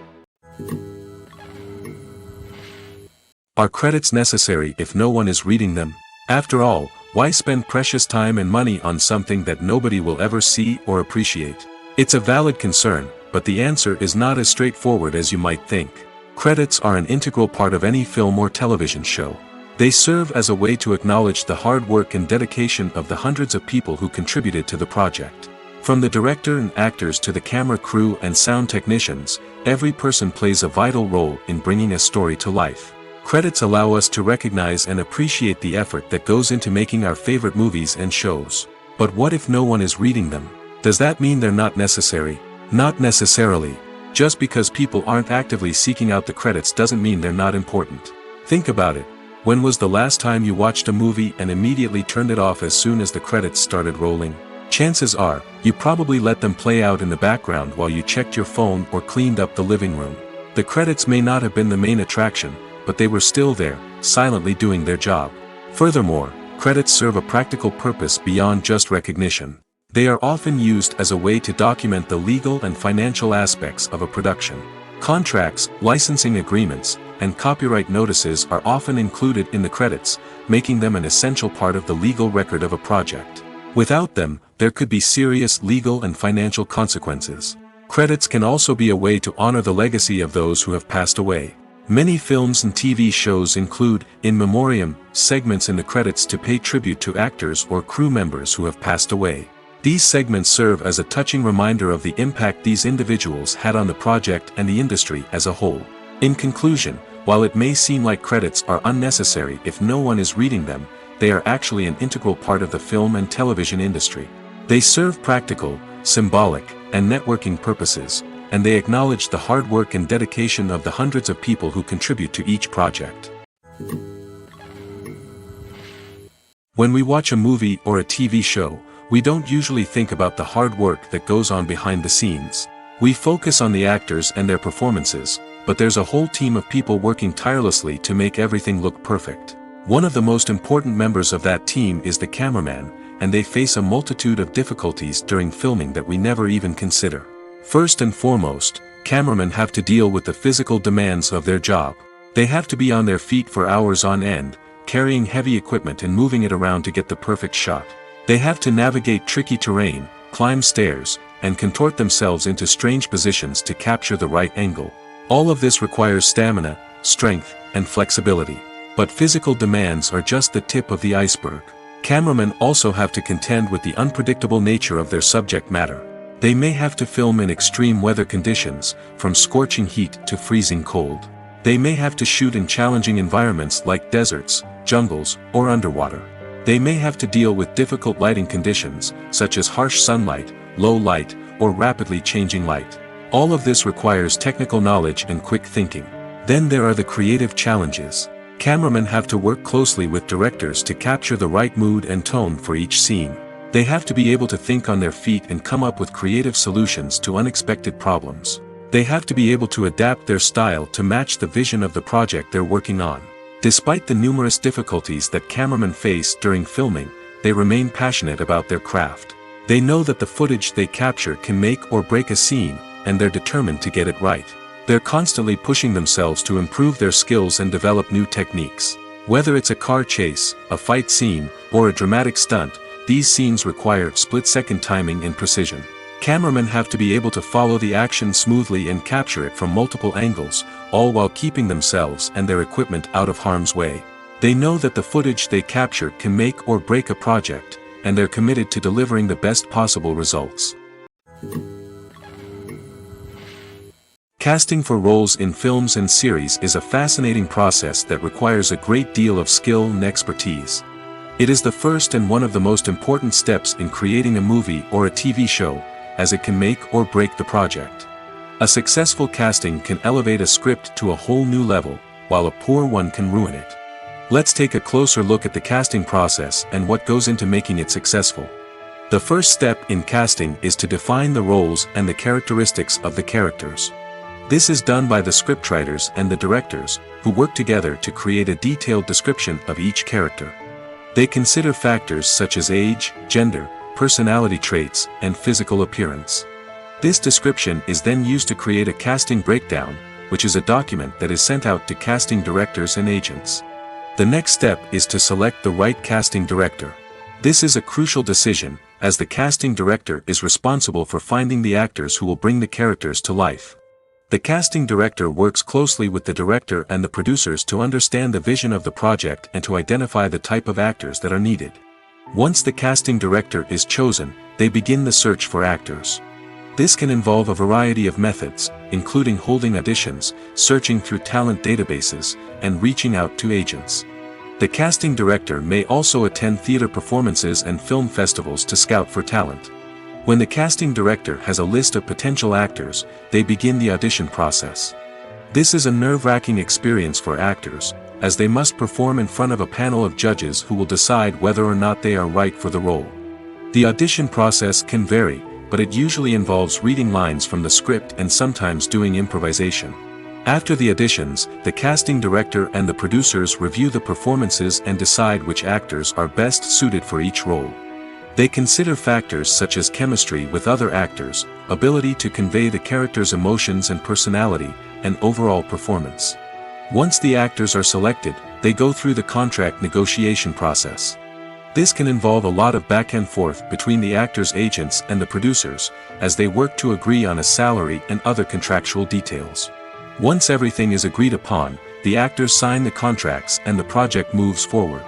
Are credits necessary if no one is reading them? After all, why spend precious time and money on something that nobody will ever see or appreciate? It's a valid concern, but the answer is not as straightforward as you might think. Credits are an integral part of any film or television show. They serve as a way to acknowledge the hard work and dedication of the hundreds of people who contributed to the project. From the director and actors to the camera crew and sound technicians, every person plays a vital role in bringing a story to life. Credits allow us to recognize and appreciate the effort that goes into making our favorite movies and shows. But what if no one is reading them? Does that mean they're not necessary? Not necessarily. Just because people aren't actively seeking out the credits doesn't mean they're not important. Think about it. When was the last time you watched a movie and immediately turned it off as soon as the credits started rolling? Chances are, you probably let them play out in the background while you checked your phone or cleaned up the living room. The credits may not have been the main attraction, but they were still there, silently doing their job. Furthermore, credits serve a practical purpose beyond just recognition. They are often used as a way to document the legal and financial aspects of a production. Contracts, licensing agreements, and copyright notices are often included in the credits, making them an essential part of the legal record of a project. Without them, there could be serious legal and financial consequences. Credits can also be a way to honor the legacy of those who have passed away. Many films and TV shows include, in memoriam, segments in the credits to pay tribute to actors or crew members who have passed away. These segments serve as a touching reminder of the impact these individuals had on the project and the industry as a whole. In conclusion, while it may seem like credits are unnecessary if no one is reading them, they are actually an integral part of the film and television industry. They serve practical, symbolic, and networking purposes, and they acknowledge the hard work and dedication of the hundreds of people who contribute to each project. When we watch a movie or a TV show, we don't usually think about the hard work that goes on behind the scenes. We focus on the actors and their performances, but there's a whole team of people working tirelessly to make everything look perfect. One of the most important members of that team is the cameraman, and they face a multitude of difficulties during filming that we never even consider. First and foremost, cameramen have to deal with the physical demands of their job. They have to be on their feet for hours on end, carrying heavy equipment and moving it around to get the perfect shot. They have to navigate tricky terrain, climb stairs, and contort themselves into strange positions to capture the right angle. All of this requires stamina, strength, and flexibility. But physical demands are just the tip of the iceberg. Cameramen also have to contend with the unpredictable nature of their subject matter. They may have to film in extreme weather conditions, from scorching heat to freezing cold. They may have to shoot in challenging environments like deserts, jungles, or underwater. They may have to deal with difficult lighting conditions, such as harsh sunlight, low light, or rapidly changing light. All of this requires technical knowledge and quick thinking. Then there are the creative challenges. Cameramen have to work closely with directors to capture the right mood and tone for each scene. They have to be able to think on their feet and come up with creative solutions to unexpected problems. They have to be able to adapt their style to match the vision of the project they're working on. Despite the numerous difficulties that cameramen face during filming, they remain passionate about their craft. They know that the footage they capture can make or break a scene, and they're determined to get it right. They're constantly pushing themselves to improve their skills and develop new techniques. Whether it's a car chase, a fight scene, or a dramatic stunt, these scenes require split-second timing and precision. Cameramen have to be able to follow the action smoothly and capture it from multiple angles, all while keeping themselves and their equipment out of harm's way. They know that the footage they capture can make or break a project, and they're committed to delivering the best possible results. Casting for roles in films and series is a fascinating process that requires a great deal of skill and expertise. It is the first and one of the most important steps in creating a movie or a TV show, as it can make or break the project. A successful casting can elevate a script to a whole new level, while a poor one can ruin it. Let's take a closer look at the casting process and what goes into making it successful. The first step in casting is to define the roles and the characteristics of the characters. This is done by the scriptwriters and the directors, who work together to create a detailed description of each character. They consider factors such as age, gender, personality traits, and physical appearance. This description is then used to create a casting breakdown, which is a document that is sent out to casting directors and agents. The next step is to select the right casting director. This is a crucial decision, as the casting director is responsible for finding the actors who will bring the characters to life. The casting director works closely with the director and the producers to understand the vision of the project and to identify the type of actors that are needed. Once the casting director is chosen, they begin the search for actors. This can involve a variety of methods, including holding auditions, searching through talent databases, and reaching out to agents. The casting director may also attend theater performances and film festivals to scout for talent. When the casting director has a list of potential actors, they begin the audition process. This is a nerve-wracking experience for actors, as they must perform in front of a panel of judges who will decide whether or not they are right for the role. The audition process can vary, but it usually involves reading lines from the script and sometimes doing improvisation. After the auditions, the casting director and the producers review the performances and decide which actors are best suited for each role. They consider factors such as chemistry with other actors, ability to convey the character's emotions and personality, and overall performance. Once the actors are selected, they go through the contract negotiation process. This can involve a lot of back and forth between the actors' agents and the producers, as they work to agree on a salary and other contractual details. Once everything is agreed upon, the actors sign the contracts and the project moves forward.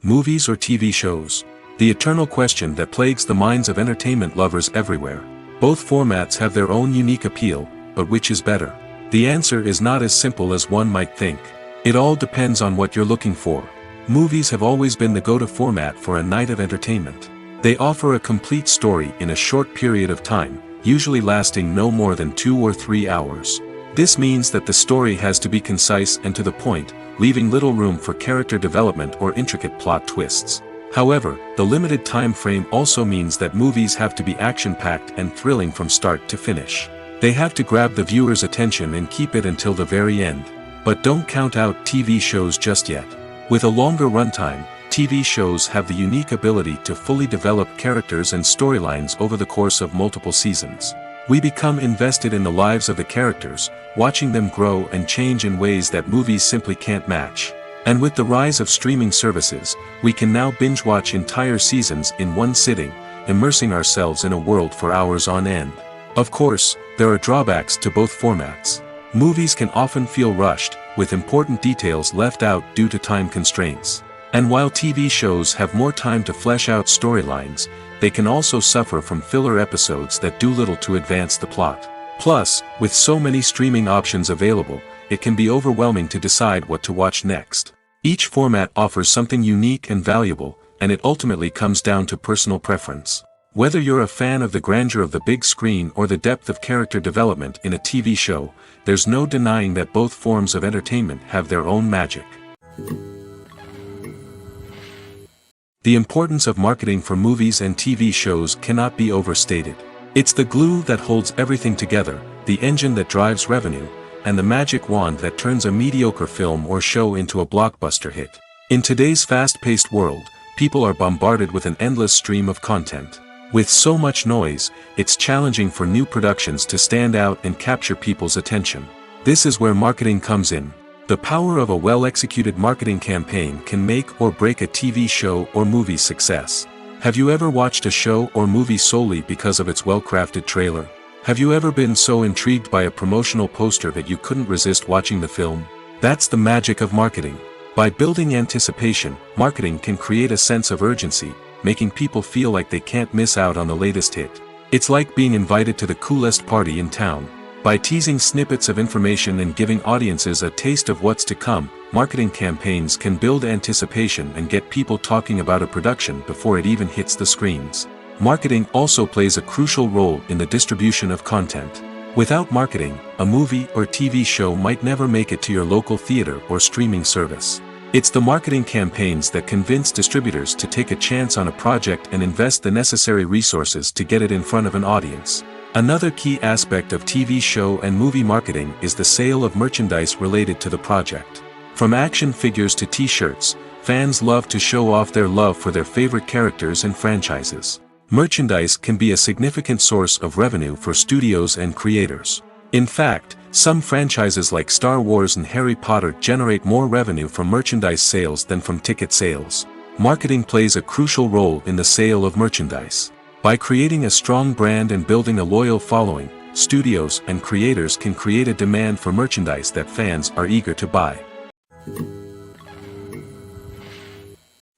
Movies or TV shows? The eternal question that plagues the minds of entertainment lovers everywhere. Both formats have their own unique appeal, but which is better? The answer is not as simple as one might think. It all depends on what you're looking for. Movies have always been the go-to format for a night of entertainment. They offer a complete story in a short period of time, usually lasting no more than 2 or 3 hours. This means that the story has to be concise and to the point, leaving little room for character development or intricate plot twists. However, the limited time frame also means that movies have to be action-packed and thrilling from start to finish. They have to grab the viewer's attention and keep it until the very end. But don't count out TV shows just yet. With a longer runtime, TV shows have the unique ability to fully develop characters and storylines over the course of multiple seasons. We become invested in the lives of the characters, watching them grow and change in ways that movies simply can't match. And with the rise of streaming services, we can now binge-watch entire seasons in one sitting, immersing ourselves in a world for hours on end. Of course, there are drawbacks to both formats. Movies can often feel rushed, with important details left out due to time constraints. And while TV shows have more time to flesh out storylines, they can also suffer from filler episodes that do little to advance the plot. Plus, with so many streaming options available, it can be overwhelming to decide what to watch next. Each format offers something unique and valuable, and it ultimately comes down to personal preference. Whether you're a fan of the grandeur of the big screen or the depth of character development in a TV show, there's no denying that both forms of entertainment have their own magic. The importance of marketing for movies and TV shows cannot be overstated. It's the glue that holds everything together, the engine that drives revenue, and the magic wand that turns a mediocre film or show into a blockbuster hit. In today's fast-paced world, people are bombarded with an endless stream of content. With so much noise, it's challenging for new productions to stand out and capture people's attention. This is where marketing comes in. The power of a well-executed marketing campaign can make or break a TV show or movie's success. Have you ever watched a show or movie solely because of its well-crafted trailer? Have you ever been so intrigued by a promotional poster that you couldn't resist watching the film? That's the magic of marketing. By building anticipation, marketing can create a sense of urgency, making people feel like they can't miss out on the latest hit. It's like being invited to the coolest party in town. By teasing snippets of information and giving audiences a taste of what's to come, marketing campaigns can build anticipation and get people talking about a production before it even hits the screens. Marketing also plays a crucial role in the distribution of content. Without marketing, a movie or TV show might never make it to your local theater or streaming service. It's the marketing campaigns that convince distributors to take a chance on a project and invest the necessary resources to get it in front of an audience. Another key aspect of TV show and movie marketing is the sale of merchandise related to the project. From action figures to t-shirts, fans love to show off their love for their favorite characters and franchises. Merchandise can be a significant source of revenue for studios and creators. In fact, some franchises like Star Wars and Harry Potter generate more revenue from merchandise sales than from ticket sales. Marketing plays a crucial role in the sale of merchandise. By creating a strong brand and building a loyal following, studios and creators can create a demand for merchandise that fans are eager to buy.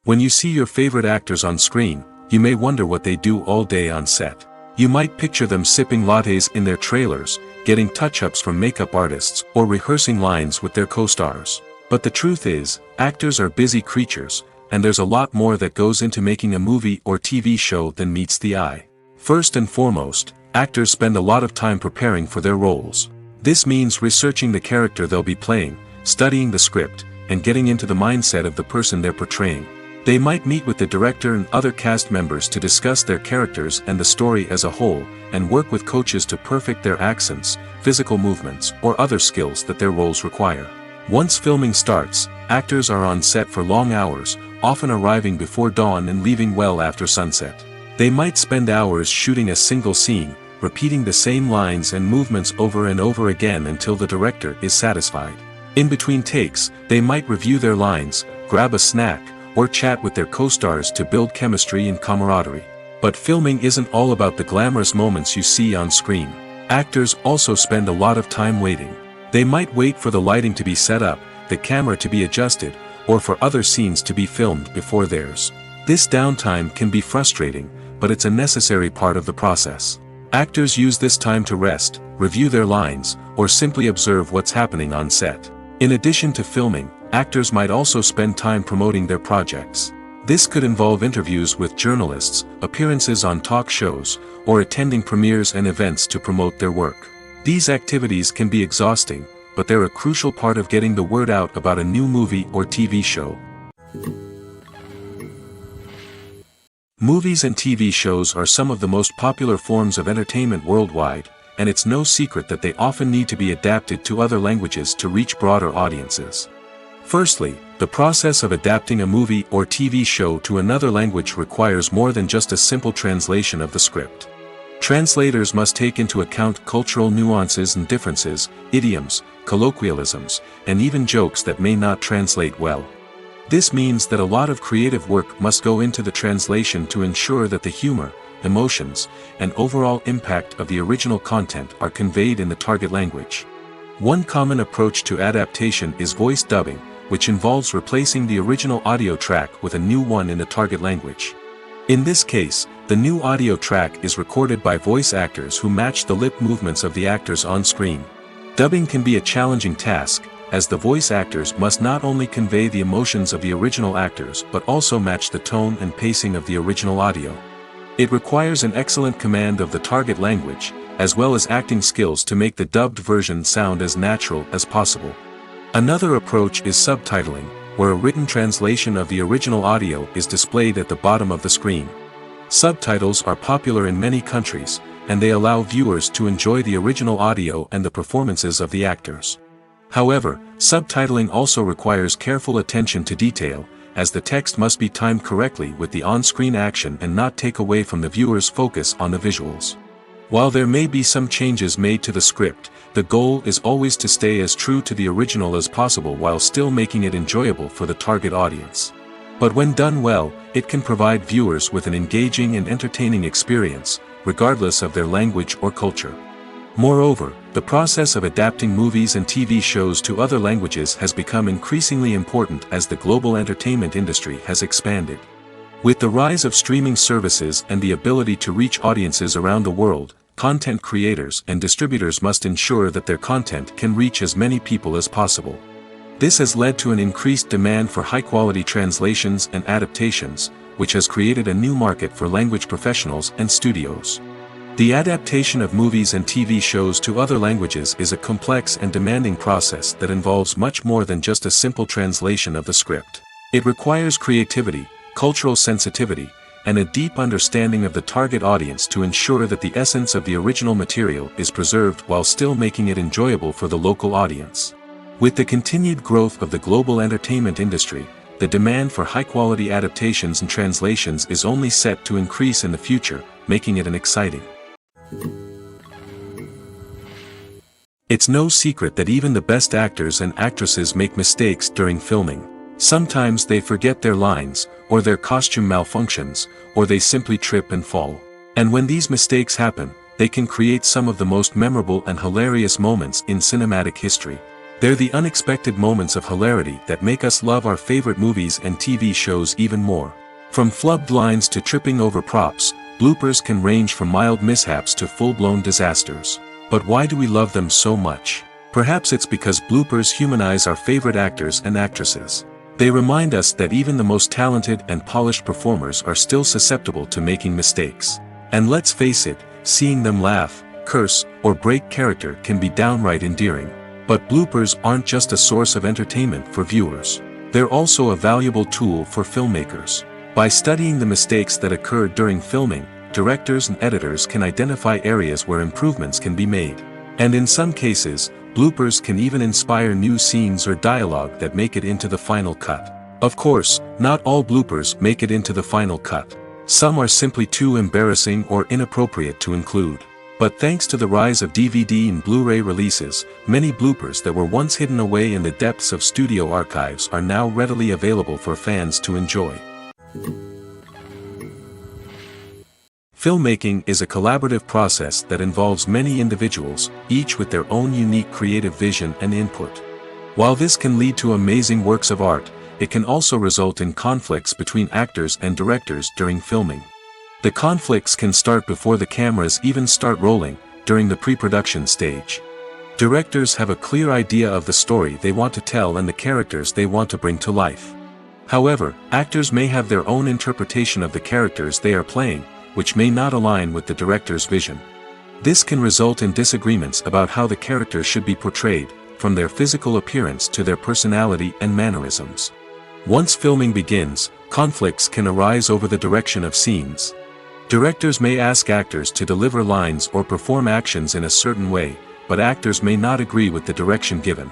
When you see your favorite actors on screen, you may wonder what they do all day on set. You might picture them sipping lattes in their trailers, getting touch-ups from makeup artists, or rehearsing lines with their co-stars. But the truth is, actors are busy creatures, and there's a lot more that goes into making a movie or TV show than meets the eye. First and foremost, actors spend a lot of time preparing for their roles. This means researching the character they'll be playing, studying the script, and getting into the mindset of the person they're portraying. They might meet with the director and other cast members to discuss their characters and the story as a whole, and work with coaches to perfect their accents, physical movements, or other skills that their roles require. Once filming starts, actors are on set for long hours, often arriving before dawn and leaving well after sunset. They might spend hours shooting a single scene, repeating the same lines and movements over and over again until the director is satisfied. In between takes, they might review their lines, grab a snack, or chat with their co-stars to build chemistry and camaraderie. But filming isn't all about the glamorous moments you see on screen. Actors also spend a lot of time waiting. They might wait for the lighting to be set up, the camera to be adjusted, or for other scenes to be filmed before theirs. This downtime can be frustrating, but it's a necessary part of the process. Actors use this time to rest, review their lines, or simply observe what's happening on set. In addition to filming, actors might also spend time promoting their projects. This could involve interviews with journalists, appearances on talk shows, or attending premieres and events to promote their work. These activities can be exhausting, but they're a crucial part of getting the word out about a new movie or TV show. Movies and TV shows are some of the most popular forms of entertainment worldwide, and it's no secret that they often need to be adapted to other languages to reach broader audiences. Firstly, the process of adapting a movie or TV show to another language requires more than just a simple translation of the script. Translators must take into account cultural nuances and differences, idioms, colloquialisms, and even jokes that may not translate well. This means that a lot of creative work must go into the translation to ensure that the humor, emotions, and overall impact of the original content are conveyed in the target language. One common approach to adaptation is voice dubbing, which involves replacing the original audio track with a new one in the target language. In this case, the new audio track is recorded by voice actors who match the lip movements of the actors on screen. Dubbing can be a challenging task, as the voice actors must not only convey the emotions of the original actors but also match the tone and pacing of the original audio. It requires an excellent command of the target language, as well as acting skills to make the dubbed version sound as natural as possible. Another approach is subtitling, where a written translation of the original audio is displayed at the bottom of the screen. Subtitles are popular in many countries, and they allow viewers to enjoy the original audio and the performances of the actors. However, subtitling also requires careful attention to detail, as the text must be timed correctly with the on-screen action and not take away from the viewer's focus on the visuals. While there may be some changes made to the script, the goal is always to stay as true to the original as possible while still making it enjoyable for the target audience. But when done well, it can provide viewers with an engaging and entertaining experience, regardless of their language or culture. Moreover, the process of adapting movies and TV shows to other languages has become increasingly important as the global entertainment industry has expanded. With the rise of streaming services and the ability to reach audiences around the world, content creators and distributors must ensure that their content can reach as many people as possible. This has led to an increased demand for high-quality translations and adaptations, which has created a new market for language professionals and studios. The adaptation of movies and TV shows to other languages is a complex and demanding process that involves much more than just a simple translation of the script. It requires creativity, cultural sensitivity, and a deep understanding of the target audience to ensure that the essence of the original material is preserved while still making it enjoyable for the local audience. With the continued growth of the global entertainment industry, the demand for high-quality adaptations and translations is only set to increase in the future, making it an exciting. It's no secret that even the best actors and actresses make mistakes during filming. Sometimes they forget their lines, or their costume malfunctions, or they simply trip and fall. And when these mistakes happen, they can create some of the most memorable and hilarious moments in cinematic history. They're the unexpected moments of hilarity that make us love our favorite movies and TV shows even more. From flubbed lines to tripping over props, bloopers can range from mild mishaps to full-blown disasters. But why do we love them so much? Perhaps it's because bloopers humanize our favorite actors and actresses. They remind us that even the most talented and polished performers are still susceptible to making mistakes. And let's face it, seeing them laugh, curse, or break character can be downright endearing. But bloopers aren't just a source of entertainment for viewers. They're also a valuable tool for filmmakers. By studying the mistakes that occurred during filming, directors and editors can identify areas where improvements can be made. And in some cases, bloopers can even inspire new scenes or dialogue that make it into the final cut. Of course, not all bloopers make it into the final cut. Some are simply too embarrassing or inappropriate to include. But thanks to the rise of DVD and Blu-ray releases, many bloopers that were once hidden away in the depths of studio archives are now readily available for fans to enjoy. Filmmaking is a collaborative process that involves many individuals, each with their own unique creative vision and input. While this can lead to amazing works of art, it can also result in conflicts between actors and directors during filming. The conflicts can start before the cameras even start rolling, during the pre-production stage. Directors have a clear idea of the story they want to tell and the characters they want to bring to life. However, actors may have their own interpretation of the characters they are playing, which may not align with the director's vision. This can result in disagreements about how the characters should be portrayed, from their physical appearance to their personality and mannerisms. Once filming begins, conflicts can arise over the direction of scenes. Directors may ask actors to deliver lines or perform actions in a certain way, but actors may not agree with the direction given.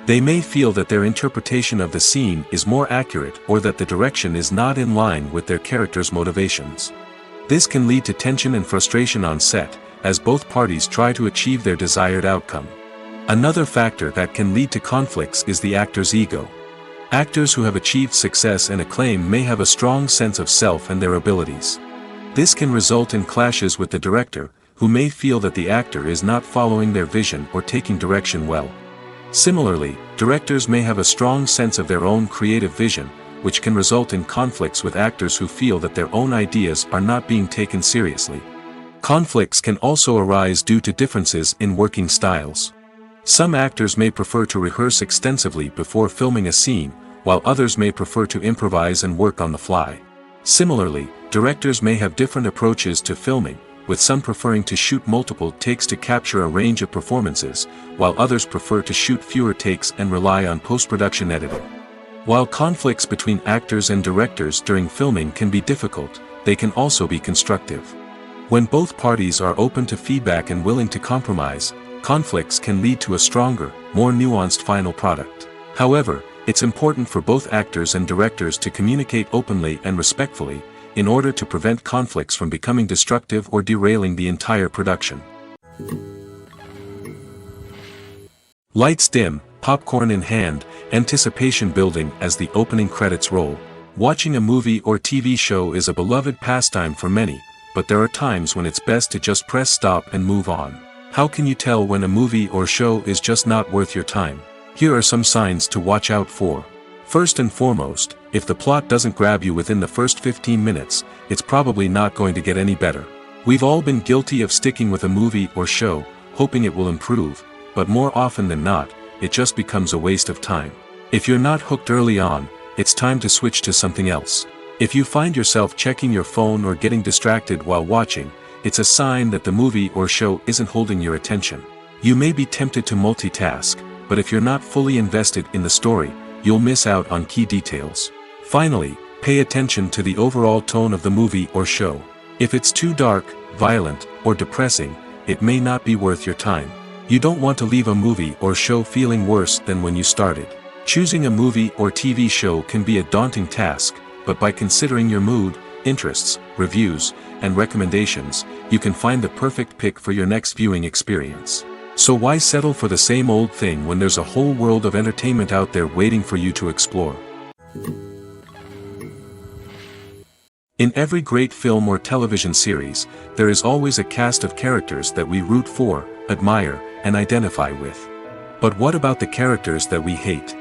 They may feel that their interpretation of the scene is more accurate or that the direction is not in line with their character's motivations. This can lead to tension and frustration on set, as both parties try to achieve their desired outcome. Another factor that can lead to conflicts is the actor's ego. Actors who have achieved success and acclaim may have a strong sense of self and their abilities. This can result in clashes with the director, who may feel that the actor is not following their vision or taking direction well. Similarly, directors may have a strong sense of their own creative vision, which can result in conflicts with actors who feel that their own ideas are not being taken seriously. Conflicts can also arise due to differences in working styles. Some actors may prefer to rehearse extensively before filming a scene, while others may prefer to improvise and work on the fly. Similarly, directors may have different approaches to filming, with some preferring to shoot multiple takes to capture a range of performances, while others prefer to shoot fewer takes and rely on post-production editing. While conflicts between actors and directors during filming can be difficult, they can also be constructive. When both parties are open to feedback and willing to compromise, conflicts can lead to a stronger, more nuanced final product. However, it's important for both actors and directors to communicate openly and respectfully, in order to prevent conflicts from becoming destructive or derailing the entire production. Lights dim, popcorn in hand, anticipation building as the opening credits roll. Watching a movie or TV show is a beloved pastime for many, but there are times when it's best to just press stop and move on. How can you tell when a movie or show is just not worth your time? Here are some signs to watch out for. First and foremost, if the plot doesn't grab you within the first 15 minutes, it's probably not going to get any better. We've all been guilty of sticking with a movie or show, hoping it will improve, but more often than not, it just becomes a waste of time. If you're not hooked early on, it's time to switch to something else. If you find yourself checking your phone or getting distracted while watching, it's a sign that the movie or show isn't holding your attention. You may be tempted to multitask, but if you're not fully invested in the story, you'll miss out on key details. Finally, pay attention to the overall tone of the movie or show. If it's too dark, violent, or depressing, it may not be worth your time. You don't want to leave a movie or show feeling worse than when you started. Choosing a movie or TV show can be a daunting task, but by considering your mood, interests, reviews, and recommendations, you can find the perfect pick for your next viewing experience. So why settle for the same old thing when there's a whole world of entertainment out there waiting for you to explore? In every great film or television series, there is always a cast of characters that we root for, admire, and identify with. But what about the characters that we hate?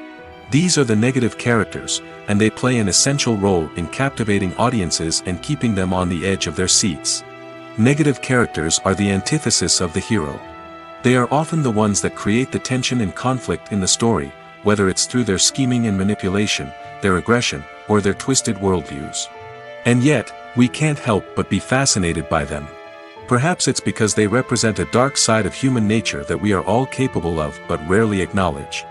These are the negative characters, and they play an essential role in captivating audiences and keeping them on the edge of their seats. Negative characters are the antithesis of the hero. They are often the ones that create the tension and conflict in the story, whether it's through their scheming and manipulation, their aggression, or their twisted worldviews. And yet, we can't help but be fascinated by them. Perhaps it's because they represent a dark side of human nature that we are all capable of but rarely acknowledge.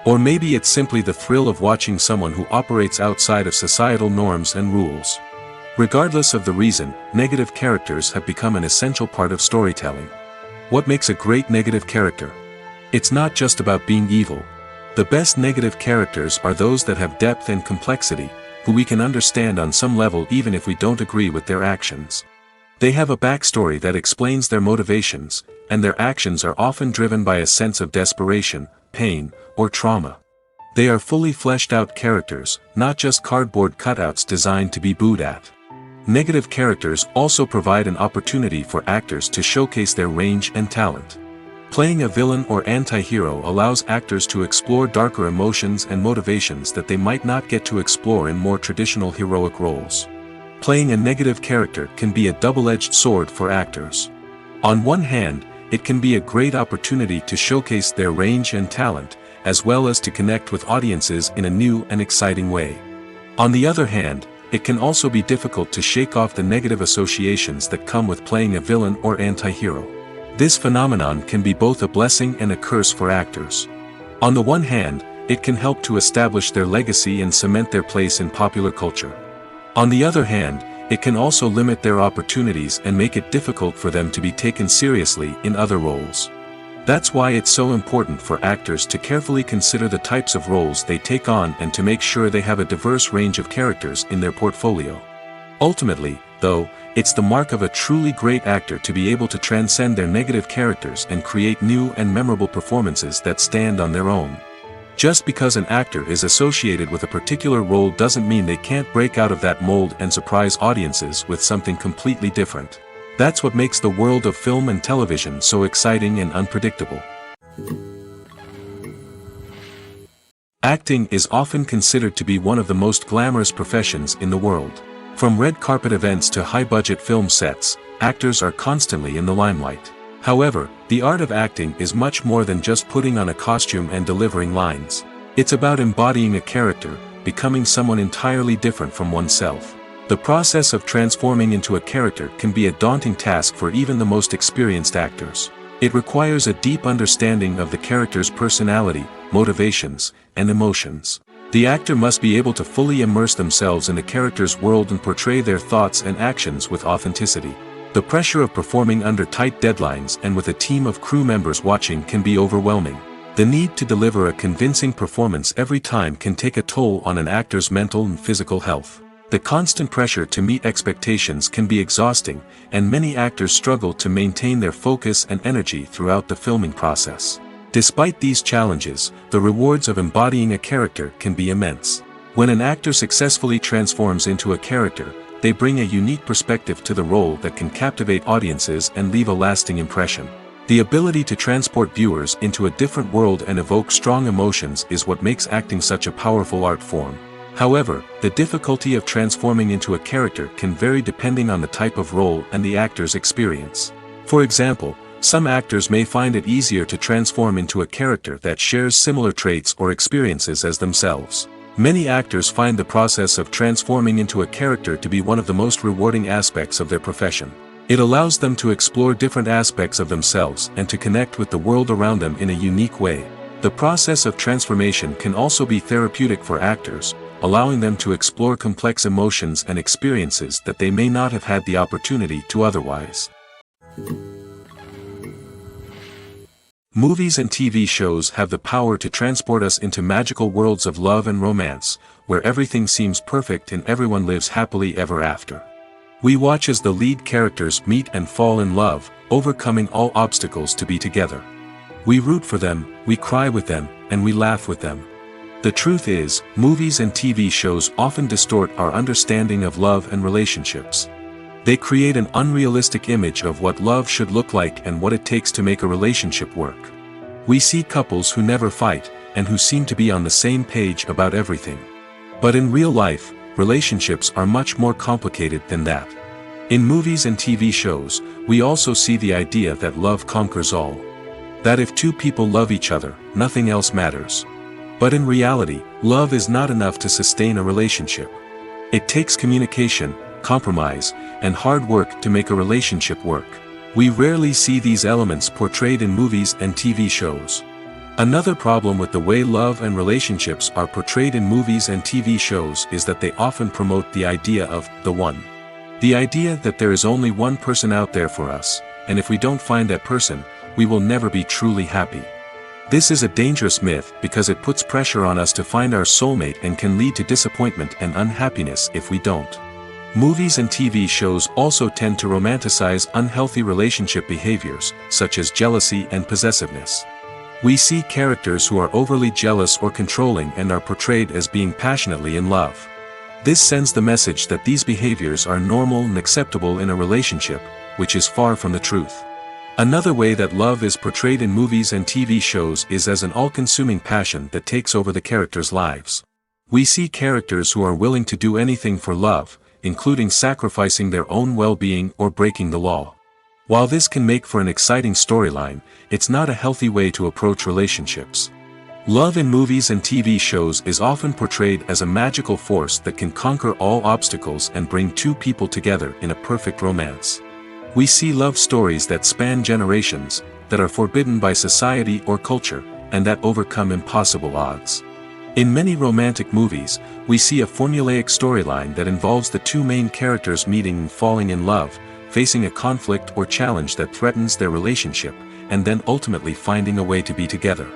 Or maybe it's simply the thrill of watching someone who operates outside of societal norms and rules. Regardless of the reason, negative characters have become an essential part of storytelling. What makes a great negative character? It's not just about being evil. The best negative characters are those that have depth and complexity, who we can understand on some level even if we don't agree with their actions. They have a backstory that explains their motivations, and their actions are often driven by a sense of desperation, pain, or trauma. They are fully fleshed out characters, not just cardboard cutouts designed to be booed at. Negative characters also provide an opportunity for actors to showcase their range and talent. Playing a villain or anti-hero allows actors to explore darker emotions and motivations that they might not get to explore in more traditional heroic roles. Playing a negative character can be a double-edged sword for actors. On one hand, it can be a great opportunity to showcase their range and talent, as well as to connect with audiences in a new and exciting way. On the other hand, it can also be difficult to shake off the negative associations that come with playing a villain or anti-hero. This phenomenon can be both a blessing and a curse for actors. On the one hand, it can help to establish their legacy and cement their place in popular culture. On the other hand, it can also limit their opportunities and make it difficult for them to be taken seriously in other roles. That's why it's so important for actors to carefully consider the types of roles they take on and to make sure they have a diverse range of characters in their portfolio. Ultimately, though, it's the mark of a truly great actor to be able to transcend their negative characters and create new and memorable performances that stand on their own. Just because an actor is associated with a particular role doesn't mean they can't break out of that mold and surprise audiences with something completely different. That's what makes the world of film and television so exciting and unpredictable. Acting is often considered to be one of the most glamorous professions in the world. From red carpet events to high-budget film sets, actors are constantly in the limelight. However, the art of acting is much more than just putting on a costume and delivering lines. It's about embodying a character, becoming someone entirely different from oneself. The process of transforming into a character can be a daunting task for even the most experienced actors. It requires a deep understanding of the character's personality, motivations, and emotions. The actor must be able to fully immerse themselves in the character's world and portray their thoughts and actions with authenticity. The pressure of performing under tight deadlines and with a team of crew members watching can be overwhelming. The need to deliver a convincing performance every time can take a toll on an actor's mental and physical health. The constant pressure to meet expectations can be exhausting, and many actors struggle to maintain their focus and energy throughout the filming process. Despite these challenges, the rewards of embodying a character can be immense. When an actor successfully transforms into a character, they bring a unique perspective to the role that can captivate audiences and leave a lasting impression. The ability to transport viewers into a different world and evoke strong emotions is what makes acting such a powerful art form. However, the difficulty of transforming into a character can vary depending on the type of role and the actor's experience. For example, some actors may find it easier to transform into a character that shares similar traits or experiences as themselves. Many actors find the process of transforming into a character to be one of the most rewarding aspects of their profession. It allows them to explore different aspects of themselves and to connect with the world around them in a unique way. The process of transformation can also be therapeutic for actors, allowing them to explore complex emotions and experiences that they may not have had the opportunity to otherwise. Movies and TV shows have the power to transport us into magical worlds of love and romance, where everything seems perfect and everyone lives happily ever after. We watch as the lead characters meet and fall in love, overcoming all obstacles to be together. We root for them, we cry with them, and we laugh with them. The truth is, movies and TV shows often distort our understanding of love and relationships. They create an unrealistic image of what love should look like and what it takes to make a relationship work. We see couples who never fight, and who seem to be on the same page about everything. But in real life, relationships are much more complicated than that. In movies and TV shows, we also see the idea that love conquers all. That if two people love each other, nothing else matters. But in reality, love is not enough to sustain a relationship. It takes communication, compromise, and hard work to make a relationship work. We rarely see these elements portrayed in movies and TV shows. Another problem with the way love and relationships are portrayed in movies and TV shows is that they often promote the idea of the one. The idea that there is only one person out there for us, and if we don't find that person, we will never be truly happy. This is a dangerous myth because it puts pressure on us to find our soulmate and can lead to disappointment and unhappiness if we don't. Movies and TV shows also tend to romanticize unhealthy relationship behaviors, such as jealousy and possessiveness. We see characters who are overly jealous or controlling and are portrayed as being passionately in love. This sends the message that these behaviors are normal and acceptable in a relationship, which is far from the truth. Another way that love is portrayed in movies and TV shows is as an all-consuming passion that takes over the characters' lives. We see characters who are willing to do anything for love, including sacrificing their own well-being or breaking the law. While this can make for an exciting storyline, it's not a healthy way to approach relationships. Love in movies and TV shows is often portrayed as a magical force that can conquer all obstacles and bring two people together in a perfect romance. We see love stories that span generations, that are forbidden by society or culture, and that overcome impossible odds. In many romantic movies, we see a formulaic storyline that involves the two main characters meeting and falling in love, facing a conflict or challenge that threatens their relationship, and then ultimately finding a way to be together.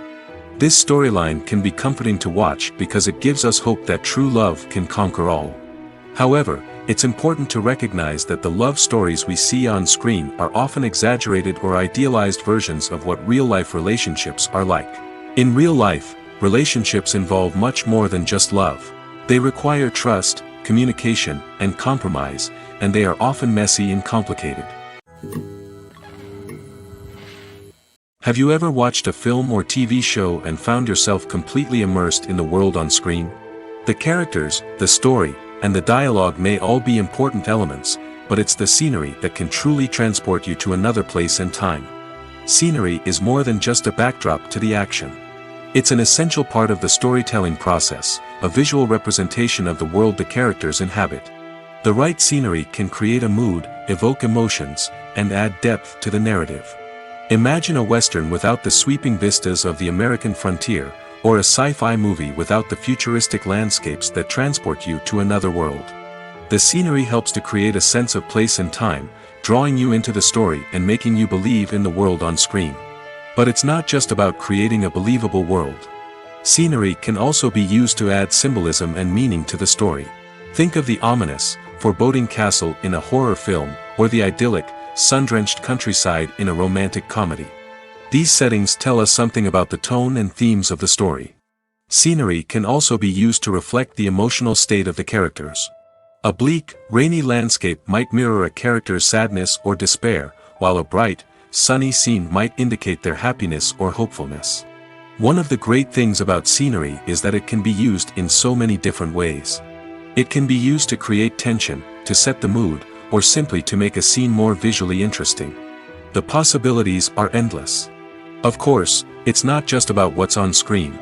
This storyline can be comforting to watch because it gives us hope that true love can conquer all. However, it's important to recognize that the love stories we see on screen are often exaggerated or idealized versions of what real-life relationships are like. In real life, relationships involve much more than just love. They require trust, communication, and compromise, and they are often messy and complicated. Have you ever watched a film or TV show and found yourself completely immersed in the world on screen? The characters, the story, and the dialogue may all be important elements, but it's the scenery that can truly transport you to another place and time. Scenery is more than just a backdrop to the action. It's an essential part of the storytelling process, a visual representation of the world the characters inhabit. The right scenery can create a mood, evoke emotions, and add depth to the narrative. Imagine a Western without the sweeping vistas of the American frontier, or a sci-fi movie without the futuristic landscapes that transport you to another world. The scenery helps to create a sense of place and time, drawing you into the story and making you believe in the world on screen. But it's not just about creating a believable world. Scenery can also be used to add symbolism and meaning to the story. Think of the ominous, foreboding castle in a horror film, or the idyllic, sun-drenched countryside in a romantic comedy. These settings tell us something about the tone and themes of the story. Scenery can also be used to reflect the emotional state of the characters. A bleak, rainy landscape might mirror a character's sadness or despair, while a bright, sunny scene might indicate their happiness or hopefulness. One of the great things about scenery is that it can be used in so many different ways. It can be used to create tension, to set the mood, or simply to make a scene more visually interesting. The possibilities are endless. Of course, it's not just about what's on screen.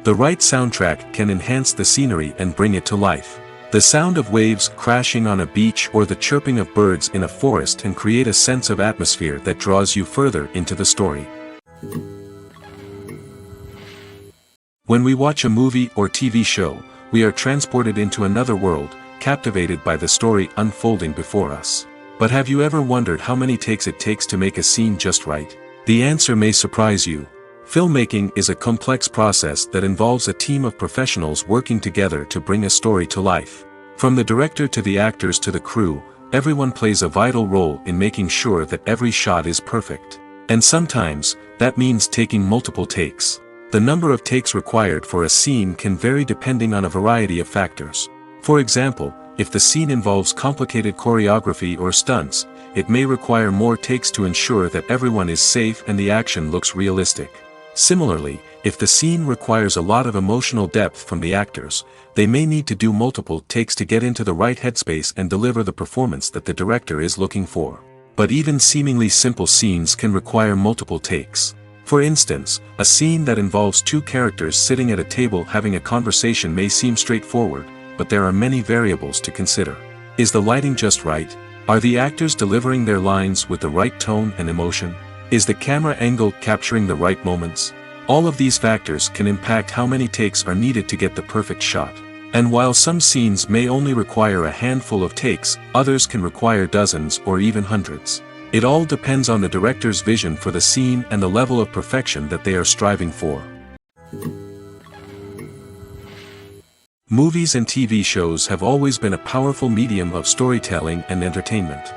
The right soundtrack can enhance the scenery and bring it to life. The sound of waves crashing on a beach or the chirping of birds in a forest can create a sense of atmosphere that draws you further into the story. When we watch a movie or TV show, we are transported into another world, captivated by the story unfolding before us. But have you ever wondered how many takes it takes to make a scene just right? The answer may surprise you. Filmmaking is a complex process that involves a team of professionals working together to bring a story to life. From the director to the actors to the crew, everyone plays a vital role in making sure that every shot is perfect. And sometimes, that means taking multiple takes. The number of takes required for a scene can vary depending on a variety of factors. For example, if the scene involves complicated choreography or stunts, it may require more takes to ensure that everyone is safe and the action looks realistic. Similarly, if the scene requires a lot of emotional depth from the actors, they may need to do multiple takes to get into the right headspace and deliver the performance that the director is looking for. But even seemingly simple scenes can require multiple takes. For instance, a scene that involves two characters sitting at a table having a conversation may seem straightforward, but there are many variables to consider. Is the lighting just right? Are the actors delivering their lines with the right tone and emotion? Is the camera angle capturing the right moments? All of these factors can impact how many takes are needed to get the perfect shot. And while some scenes may only require a handful of takes, others can require dozens or even hundreds. It all depends on the director's vision for the scene and the level of perfection that they are striving for. Movies and TV shows have always been a powerful medium of storytelling and entertainment.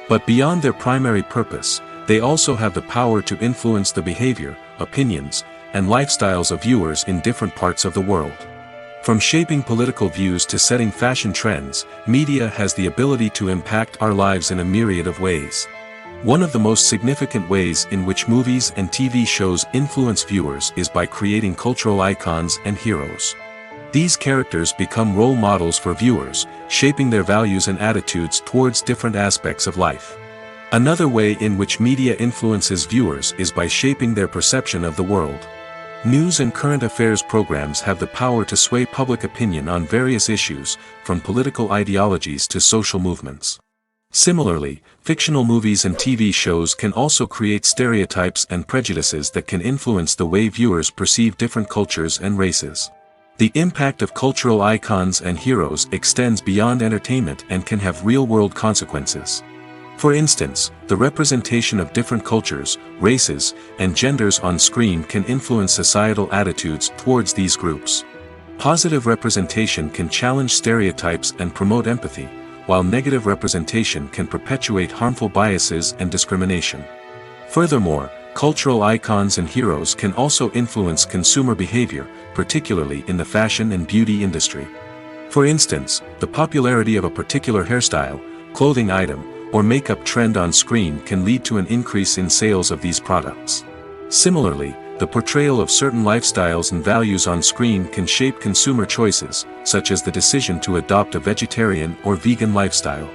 But beyond their primary purpose, they also have the power to influence the behavior, opinions, and lifestyles of viewers in different parts of the world. From shaping political views to setting fashion trends, media has the ability to impact our lives in a myriad of ways. One of the most significant ways in which movies and TV shows influence viewers is by creating cultural icons and heroes. These characters become role models for viewers, shaping their values and attitudes towards different aspects of life. Another way in which media influences viewers is by shaping their perception of the world. News and current affairs programs have the power to sway public opinion on various issues, from political ideologies to social movements. Similarly, fictional movies and TV shows can also create stereotypes and prejudices that can influence the way viewers perceive different cultures and races. The impact of cultural icons and heroes extends beyond entertainment and can have real-world consequences. For instance, the representation of different cultures, races, and genders on screen can influence societal attitudes towards these groups. Positive representation can challenge stereotypes and promote empathy, while negative representation can perpetuate harmful biases and discrimination. Furthermore, cultural icons and heroes can also influence consumer behavior, particularly in the fashion and beauty industry. For instance, the popularity of a particular hairstyle, clothing item, or makeup trend on screen can lead to an increase in sales of these products. Similarly, the portrayal of certain lifestyles and values on screen can shape consumer choices, such as the decision to adopt a vegetarian or vegan lifestyle.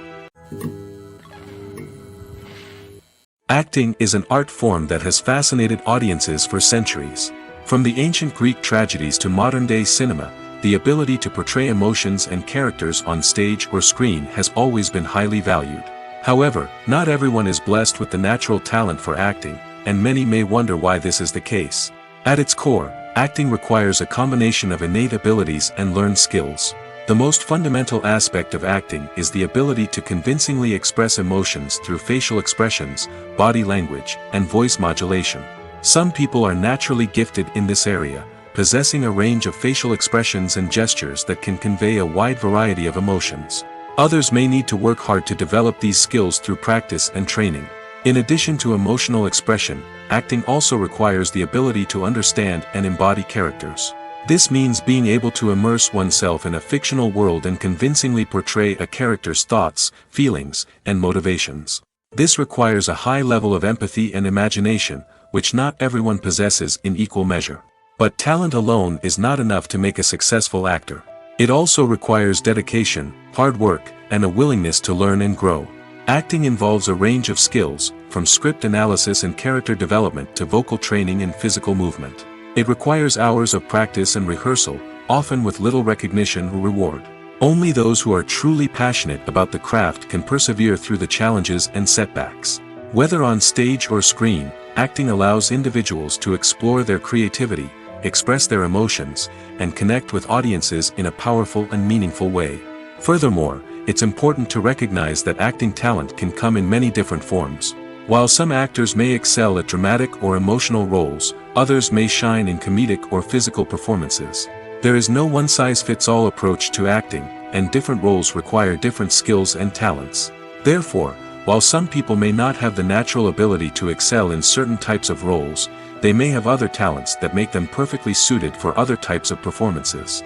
Acting is an art form that has fascinated audiences for centuries. From the ancient Greek tragedies to modern-day cinema, the ability to portray emotions and characters on stage or screen has always been highly valued. However, not everyone is blessed with the natural talent for acting, and many may wonder why this is the case. At its core, acting requires a combination of innate abilities and learned skills. The most fundamental aspect of acting is the ability to convincingly express emotions through facial expressions, body language, and voice modulation. Some people are naturally gifted in this area, possessing a range of facial expressions and gestures that can convey a wide variety of emotions. Others may need to work hard to develop these skills through practice and training. In addition to emotional expression, acting also requires the ability to understand and embody characters. This means being able to immerse oneself in a fictional world and convincingly portray a character's thoughts, feelings, and motivations. This requires a high level of empathy and imagination, which not everyone possesses in equal measure. But talent alone is not enough to make a successful actor. It also requires dedication, hard work, and a willingness to learn and grow. Acting involves a range of skills, from script analysis and character development to vocal training and physical movement. It requires hours of practice and rehearsal, often with little recognition or reward. Only those who are truly passionate about the craft can persevere through the challenges and setbacks. Whether on stage or screen, acting allows individuals to explore their creativity, express their emotions, and connect with audiences in a powerful and meaningful way. Furthermore, it's important to recognize that acting talent can come in many different forms. While some actors may excel at dramatic or emotional roles, others may shine in comedic or physical performances. There is no one-size-fits-all approach to acting, and different roles require different skills and talents. Therefore, while some people may not have the natural ability to excel in certain types of roles, they may have other talents that make them perfectly suited for other types of performances.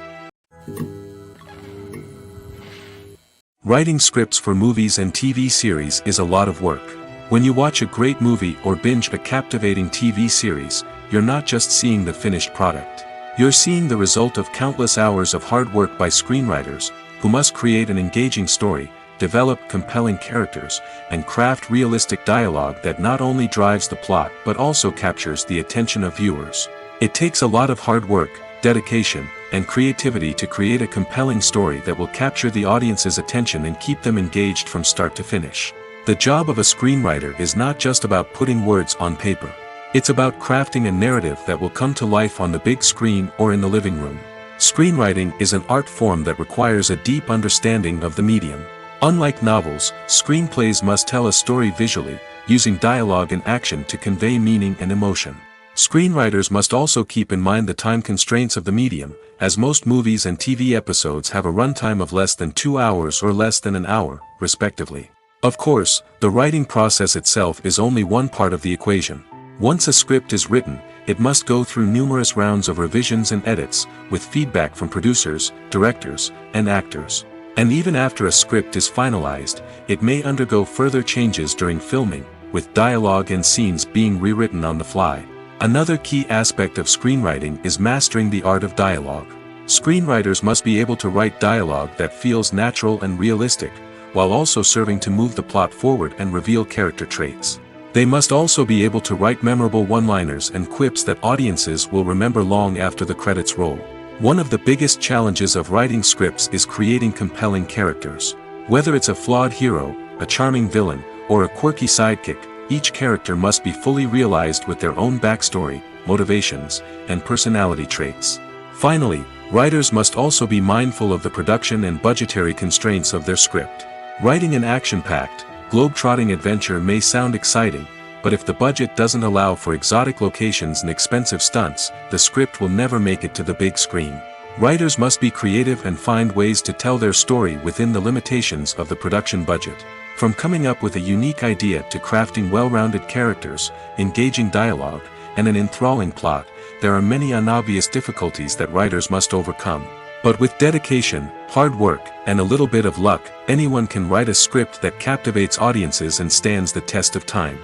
Writing scripts for movies and TV series is a lot of work. When you watch a great movie or binge a captivating TV series, you're not just seeing the finished product. You're seeing the result of countless hours of hard work by screenwriters, who must create an engaging story, develop compelling characters, and craft realistic dialogue that not only drives the plot but also captures the attention of viewers. It takes a lot of hard work, dedication, and creativity to create a compelling story that will capture the audience's attention and keep them engaged from start to finish. The job of a screenwriter is not just about putting words on paper. It's about crafting a narrative that will come to life on the big screen or in the living room. Screenwriting is an art form that requires a deep understanding of the medium. Unlike novels, screenplays must tell a story visually, using dialogue and action to convey meaning and emotion. Screenwriters must also keep in mind the time constraints of the medium, as most movies and TV episodes have a runtime of less than 2 hours or less than an hour, respectively. Of course, the writing process itself is only one part of the equation. Once a script is written, it must go through numerous rounds of revisions and edits, with feedback from producers, directors, and actors. And even after a script is finalized, it may undergo further changes during filming, with dialogue and scenes being rewritten on the fly. Another key aspect of screenwriting is mastering the art of dialogue. Screenwriters must be able to write dialogue that feels natural and realistic, while also serving to move the plot forward and reveal character traits. They must also be able to write memorable one-liners and quips that audiences will remember long after the credits roll. One of the biggest challenges of writing scripts is creating compelling characters. Whether it's a flawed hero, a charming villain, or a quirky sidekick, each character must be fully realized with their own backstory, motivations, and personality traits. Finally, writers must also be mindful of the production and budgetary constraints of their script. Writing an action-packed, globe-trotting adventure may sound exciting, but if the budget doesn't allow for exotic locations and expensive stunts, the script will never make it to the big screen. Writers must be creative and find ways to tell their story within the limitations of the production budget. From coming up with a unique idea to crafting well-rounded characters, engaging dialogue, and an enthralling plot, there are many unobvious difficulties that writers must overcome. But with dedication, hard work, and a little bit of luck, anyone can write a script that captivates audiences and stands the test of time.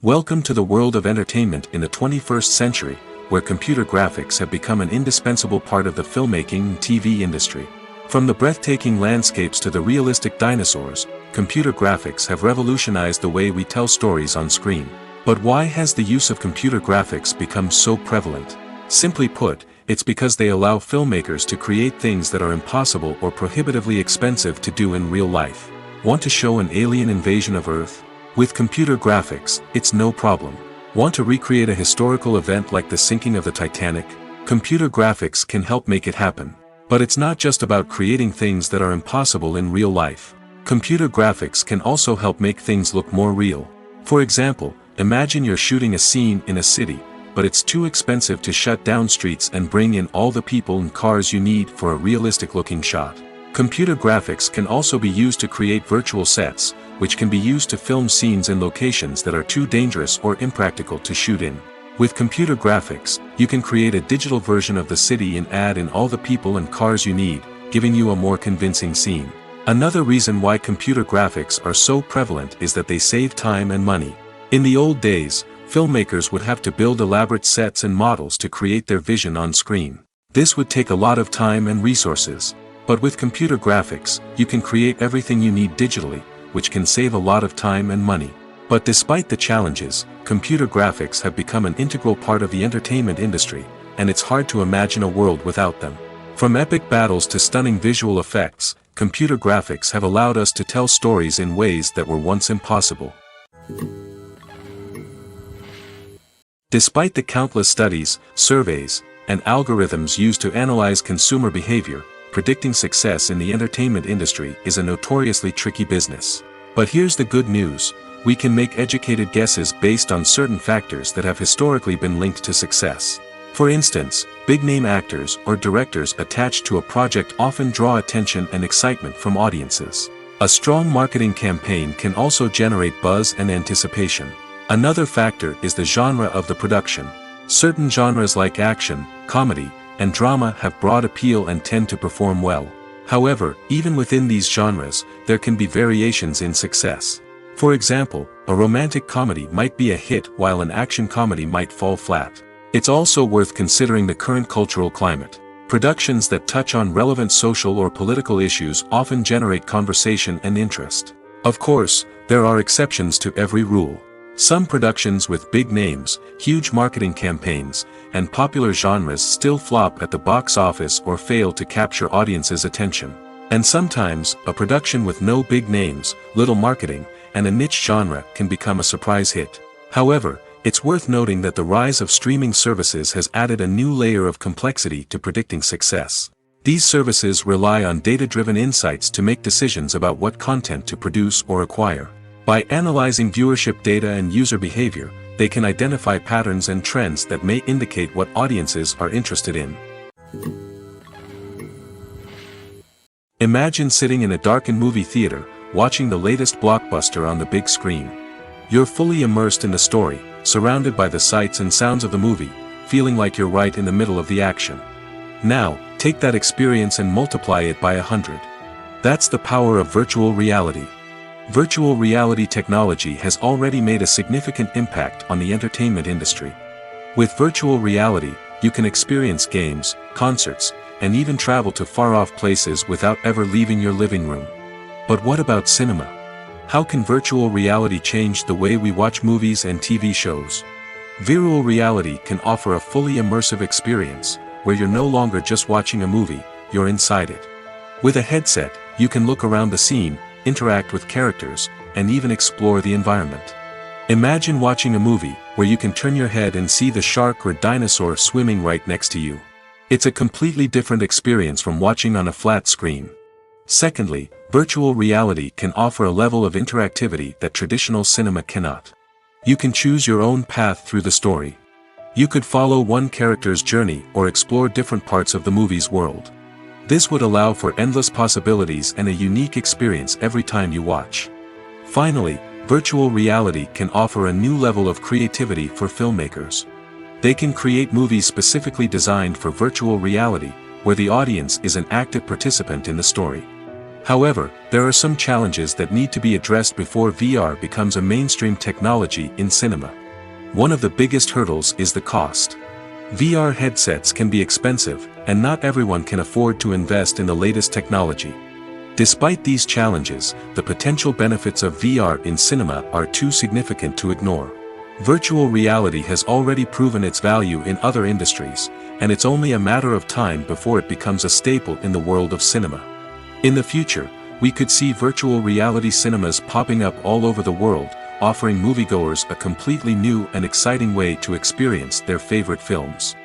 Welcome to the world of entertainment in the 21st century, where computer graphics have become an indispensable part of the filmmaking and TV industry. From the breathtaking landscapes to the realistic dinosaurs, computer graphics have revolutionized the way we tell stories on screen. But why has the use of computer graphics become so prevalent? Simply put, it's because they allow filmmakers to create things that are impossible or prohibitively expensive to do in real life. Want to show an alien invasion of Earth? With computer graphics, it's no problem. Want to recreate a historical event like the sinking of the Titanic? Computer graphics can help make it happen. But it's not just about creating things that are impossible in real life. Computer graphics can also help make things look more real. For example, imagine you're shooting a scene in a city, but it's too expensive to shut down streets and bring in all the people and cars you need for a realistic-looking shot. Computer graphics can also be used to create virtual sets, which can be used to film scenes in locations that are too dangerous or impractical to shoot in. With computer graphics, you can create a digital version of the city and add in all the people and cars you need, giving you a more convincing scene. Another reason why computer graphics are so prevalent is that they save time and money. In the old days, filmmakers would have to build elaborate sets and models to create their vision on screen. This would take a lot of time and resources. But with computer graphics, you can create everything you need digitally, which can save a lot of time and money. But despite the challenges, computer graphics have become an integral part of the entertainment industry, and it's hard to imagine a world without them. From epic battles to stunning visual effects, computer graphics have allowed us to tell stories in ways that were once impossible. Despite the countless studies, surveys, and algorithms used to analyze consumer behavior, predicting success in the entertainment industry is a notoriously tricky business. But here's the good news. We can make educated guesses based on certain factors that have historically been linked to success. For instance, big-name actors or directors attached to a project often draw attention and excitement from audiences. A strong marketing campaign can also generate buzz and anticipation. Another factor is the genre of the production. Certain genres like action, comedy, and drama have broad appeal and tend to perform well. However, even within these genres, there can be variations in success. For example, a romantic comedy might be a hit while an action comedy might fall flat. It's also worth considering the current cultural climate. Productions that touch on relevant social or political issues often generate conversation and interest. Of course, there are exceptions to every rule. Some productions with big names, huge marketing campaigns, and popular genres still flop at the box office or fail to capture audiences' attention. And sometimes, a production with no big names, little marketing, and a niche genre can become a surprise hit. However, it's worth noting that the rise of streaming services has added a new layer of complexity to predicting success. These services rely on data-driven insights to make decisions about what content to produce or acquire. By analyzing viewership data and user behavior, they can identify patterns and trends that may indicate what audiences are interested in. Imagine sitting in a darkened movie theater, watching the latest blockbuster on the big screen. You're fully immersed in the story, surrounded by the sights and sounds of the movie, feeling like you're right in the middle of the action. Now, take that experience and multiply it by 100. That's the power of virtual reality. Virtual reality technology has already made a significant impact on the entertainment industry. With virtual reality, you can experience games, concerts, and even travel to far-off places without ever leaving your living room. But what about cinema? How can virtual reality change the way we watch movies and TV shows? Virtual reality can offer a fully immersive experience, where you're no longer just watching a movie, you're inside it. With a headset, you can look around the scene, interact with characters, and even explore the environment. Imagine watching a movie, where you can turn your head and see the shark or dinosaur swimming right next to you. It's a completely different experience from watching on a flat screen. Secondly, virtual reality can offer a level of interactivity that traditional cinema cannot. You can choose your own path through the story. You could follow one character's journey or explore different parts of the movie's world. This would allow for endless possibilities and a unique experience every time you watch. Finally, virtual reality can offer a new level of creativity for filmmakers. They can create movies specifically designed for virtual reality, where the audience is an active participant in the story. However, there are some challenges that need to be addressed before VR becomes a mainstream technology in cinema. One of the biggest hurdles is the cost. VR headsets can be expensive, and not everyone can afford to invest in the latest technology. Despite these challenges, the potential benefits of VR in cinema are too significant to ignore. Virtual reality has already proven its value in other industries, and it's only a matter of time before it becomes a staple in the world of cinema. In the future, we could see virtual reality cinemas popping up all over the world, offering moviegoers a completely new and exciting way to experience their favorite films.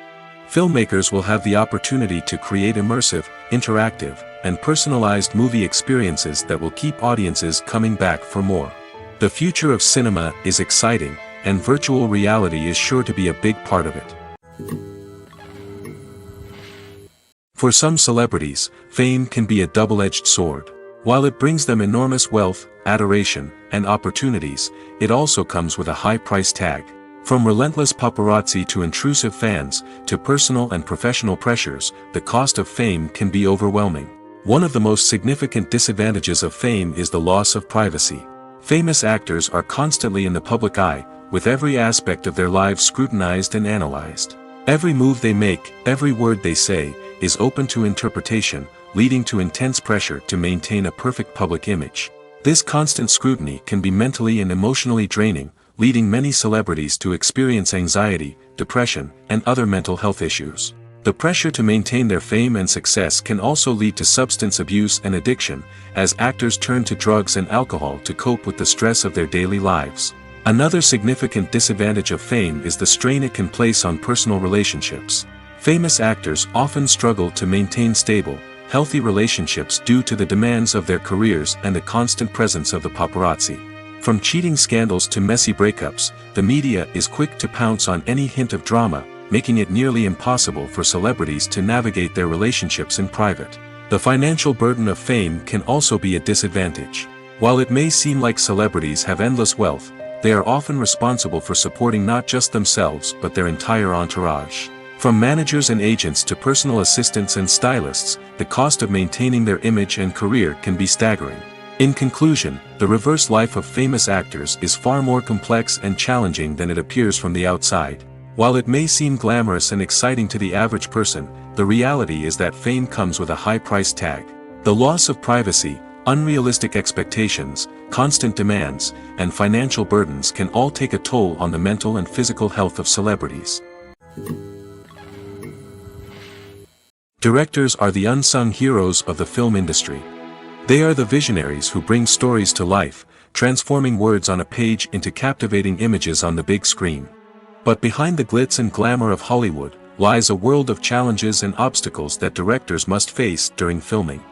Filmmakers will have the opportunity to create immersive, interactive, and personalized movie experiences that will keep audiences coming back for more. The future of cinema is exciting, and virtual reality is sure to be a big part of it. For some celebrities, fame can be a double-edged sword. While it brings them enormous wealth, adoration, and opportunities, it also comes with a high price tag. From relentless paparazzi to intrusive fans, to personal and professional pressures, the cost of fame can be overwhelming. One of the most significant disadvantages of fame is the loss of privacy. Famous actors are constantly in the public eye, with every aspect of their lives scrutinized and analyzed. Every move they make, every word they say, is open to interpretation, leading to intense pressure to maintain a perfect public image. This constant scrutiny can be mentally and emotionally draining, leading many celebrities to experience anxiety, depression, and other mental health issues. The pressure to maintain their fame and success can also lead to substance abuse and addiction, as actors turn to drugs and alcohol to cope with the stress of their daily lives. Another significant disadvantage of fame is the strain it can place on personal relationships. Famous actors often struggle to maintain stable, healthy relationships due to the demands of their careers and the constant presence of the paparazzi. From cheating scandals to messy breakups, the media is quick to pounce on any hint of drama, making it nearly impossible for celebrities to navigate their relationships in private. The financial burden of fame can also be a disadvantage. While it may seem like celebrities have endless wealth, they are often responsible for supporting not just themselves but their entire entourage. From managers and agents to personal assistants and stylists, the cost of maintaining their image and career can be staggering. In conclusion, the reverse life of famous actors is far more complex and challenging than it appears from the outside. While it may seem glamorous and exciting to the average person, the reality is that fame comes with a high price tag. The loss of privacy, unrealistic expectations, constant demands, and financial burdens can all take a toll on the mental and physical health of celebrities. Directors are the unsung heroes of the film industry. They are the visionaries who bring stories to life, transforming words on a page into captivating images on the big screen. But behind the glitz and glamour of Hollywood, lies a world of challenges and obstacles that directors must face during filming.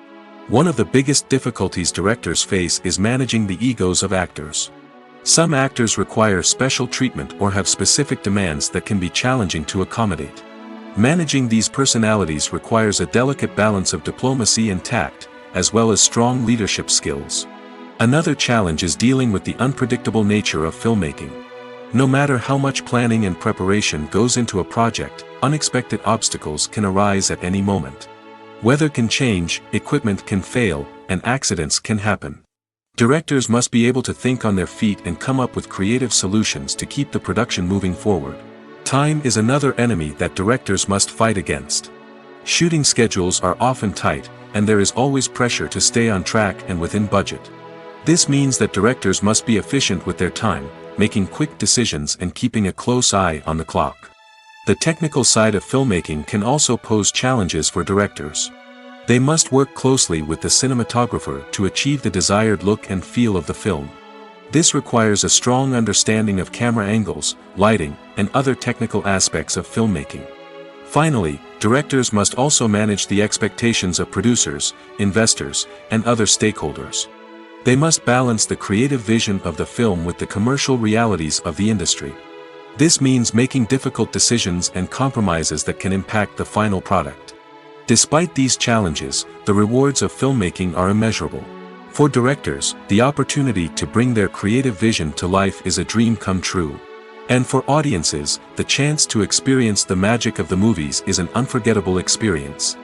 One of the biggest difficulties directors face is managing the egos of actors. Some actors require special treatment or have specific demands that can be challenging to accommodate. Managing these personalities requires a delicate balance of diplomacy and tact, as well as strong leadership skills. Another challenge is dealing with the unpredictable nature of filmmaking. No matter how much planning and preparation goes into a project, unexpected obstacles can arise at any moment. Weather can change, equipment can fail, and accidents can happen. Directors must be able to think on their feet and come up with creative solutions to keep the production moving forward. Time is another enemy that directors must fight against. Shooting schedules are often tight, and there is always pressure to stay on track and within budget. This means that directors must be efficient with their time, making quick decisions and keeping a close eye on the clock. The technical side of filmmaking can also pose challenges for directors. They must work closely with the cinematographer to achieve the desired look and feel of the film. This requires a strong understanding of camera angles, lighting, and other technical aspects of filmmaking. Finally, directors must also manage the expectations of producers, investors, and other stakeholders. They must balance the creative vision of the film with the commercial realities of the industry. This means making difficult decisions and compromises that can impact the final product. Despite these challenges, the rewards of filmmaking are immeasurable. For directors, the opportunity to bring their creative vision to life is a dream come true. And for audiences, the chance to experience the magic of the movies is an unforgettable experience.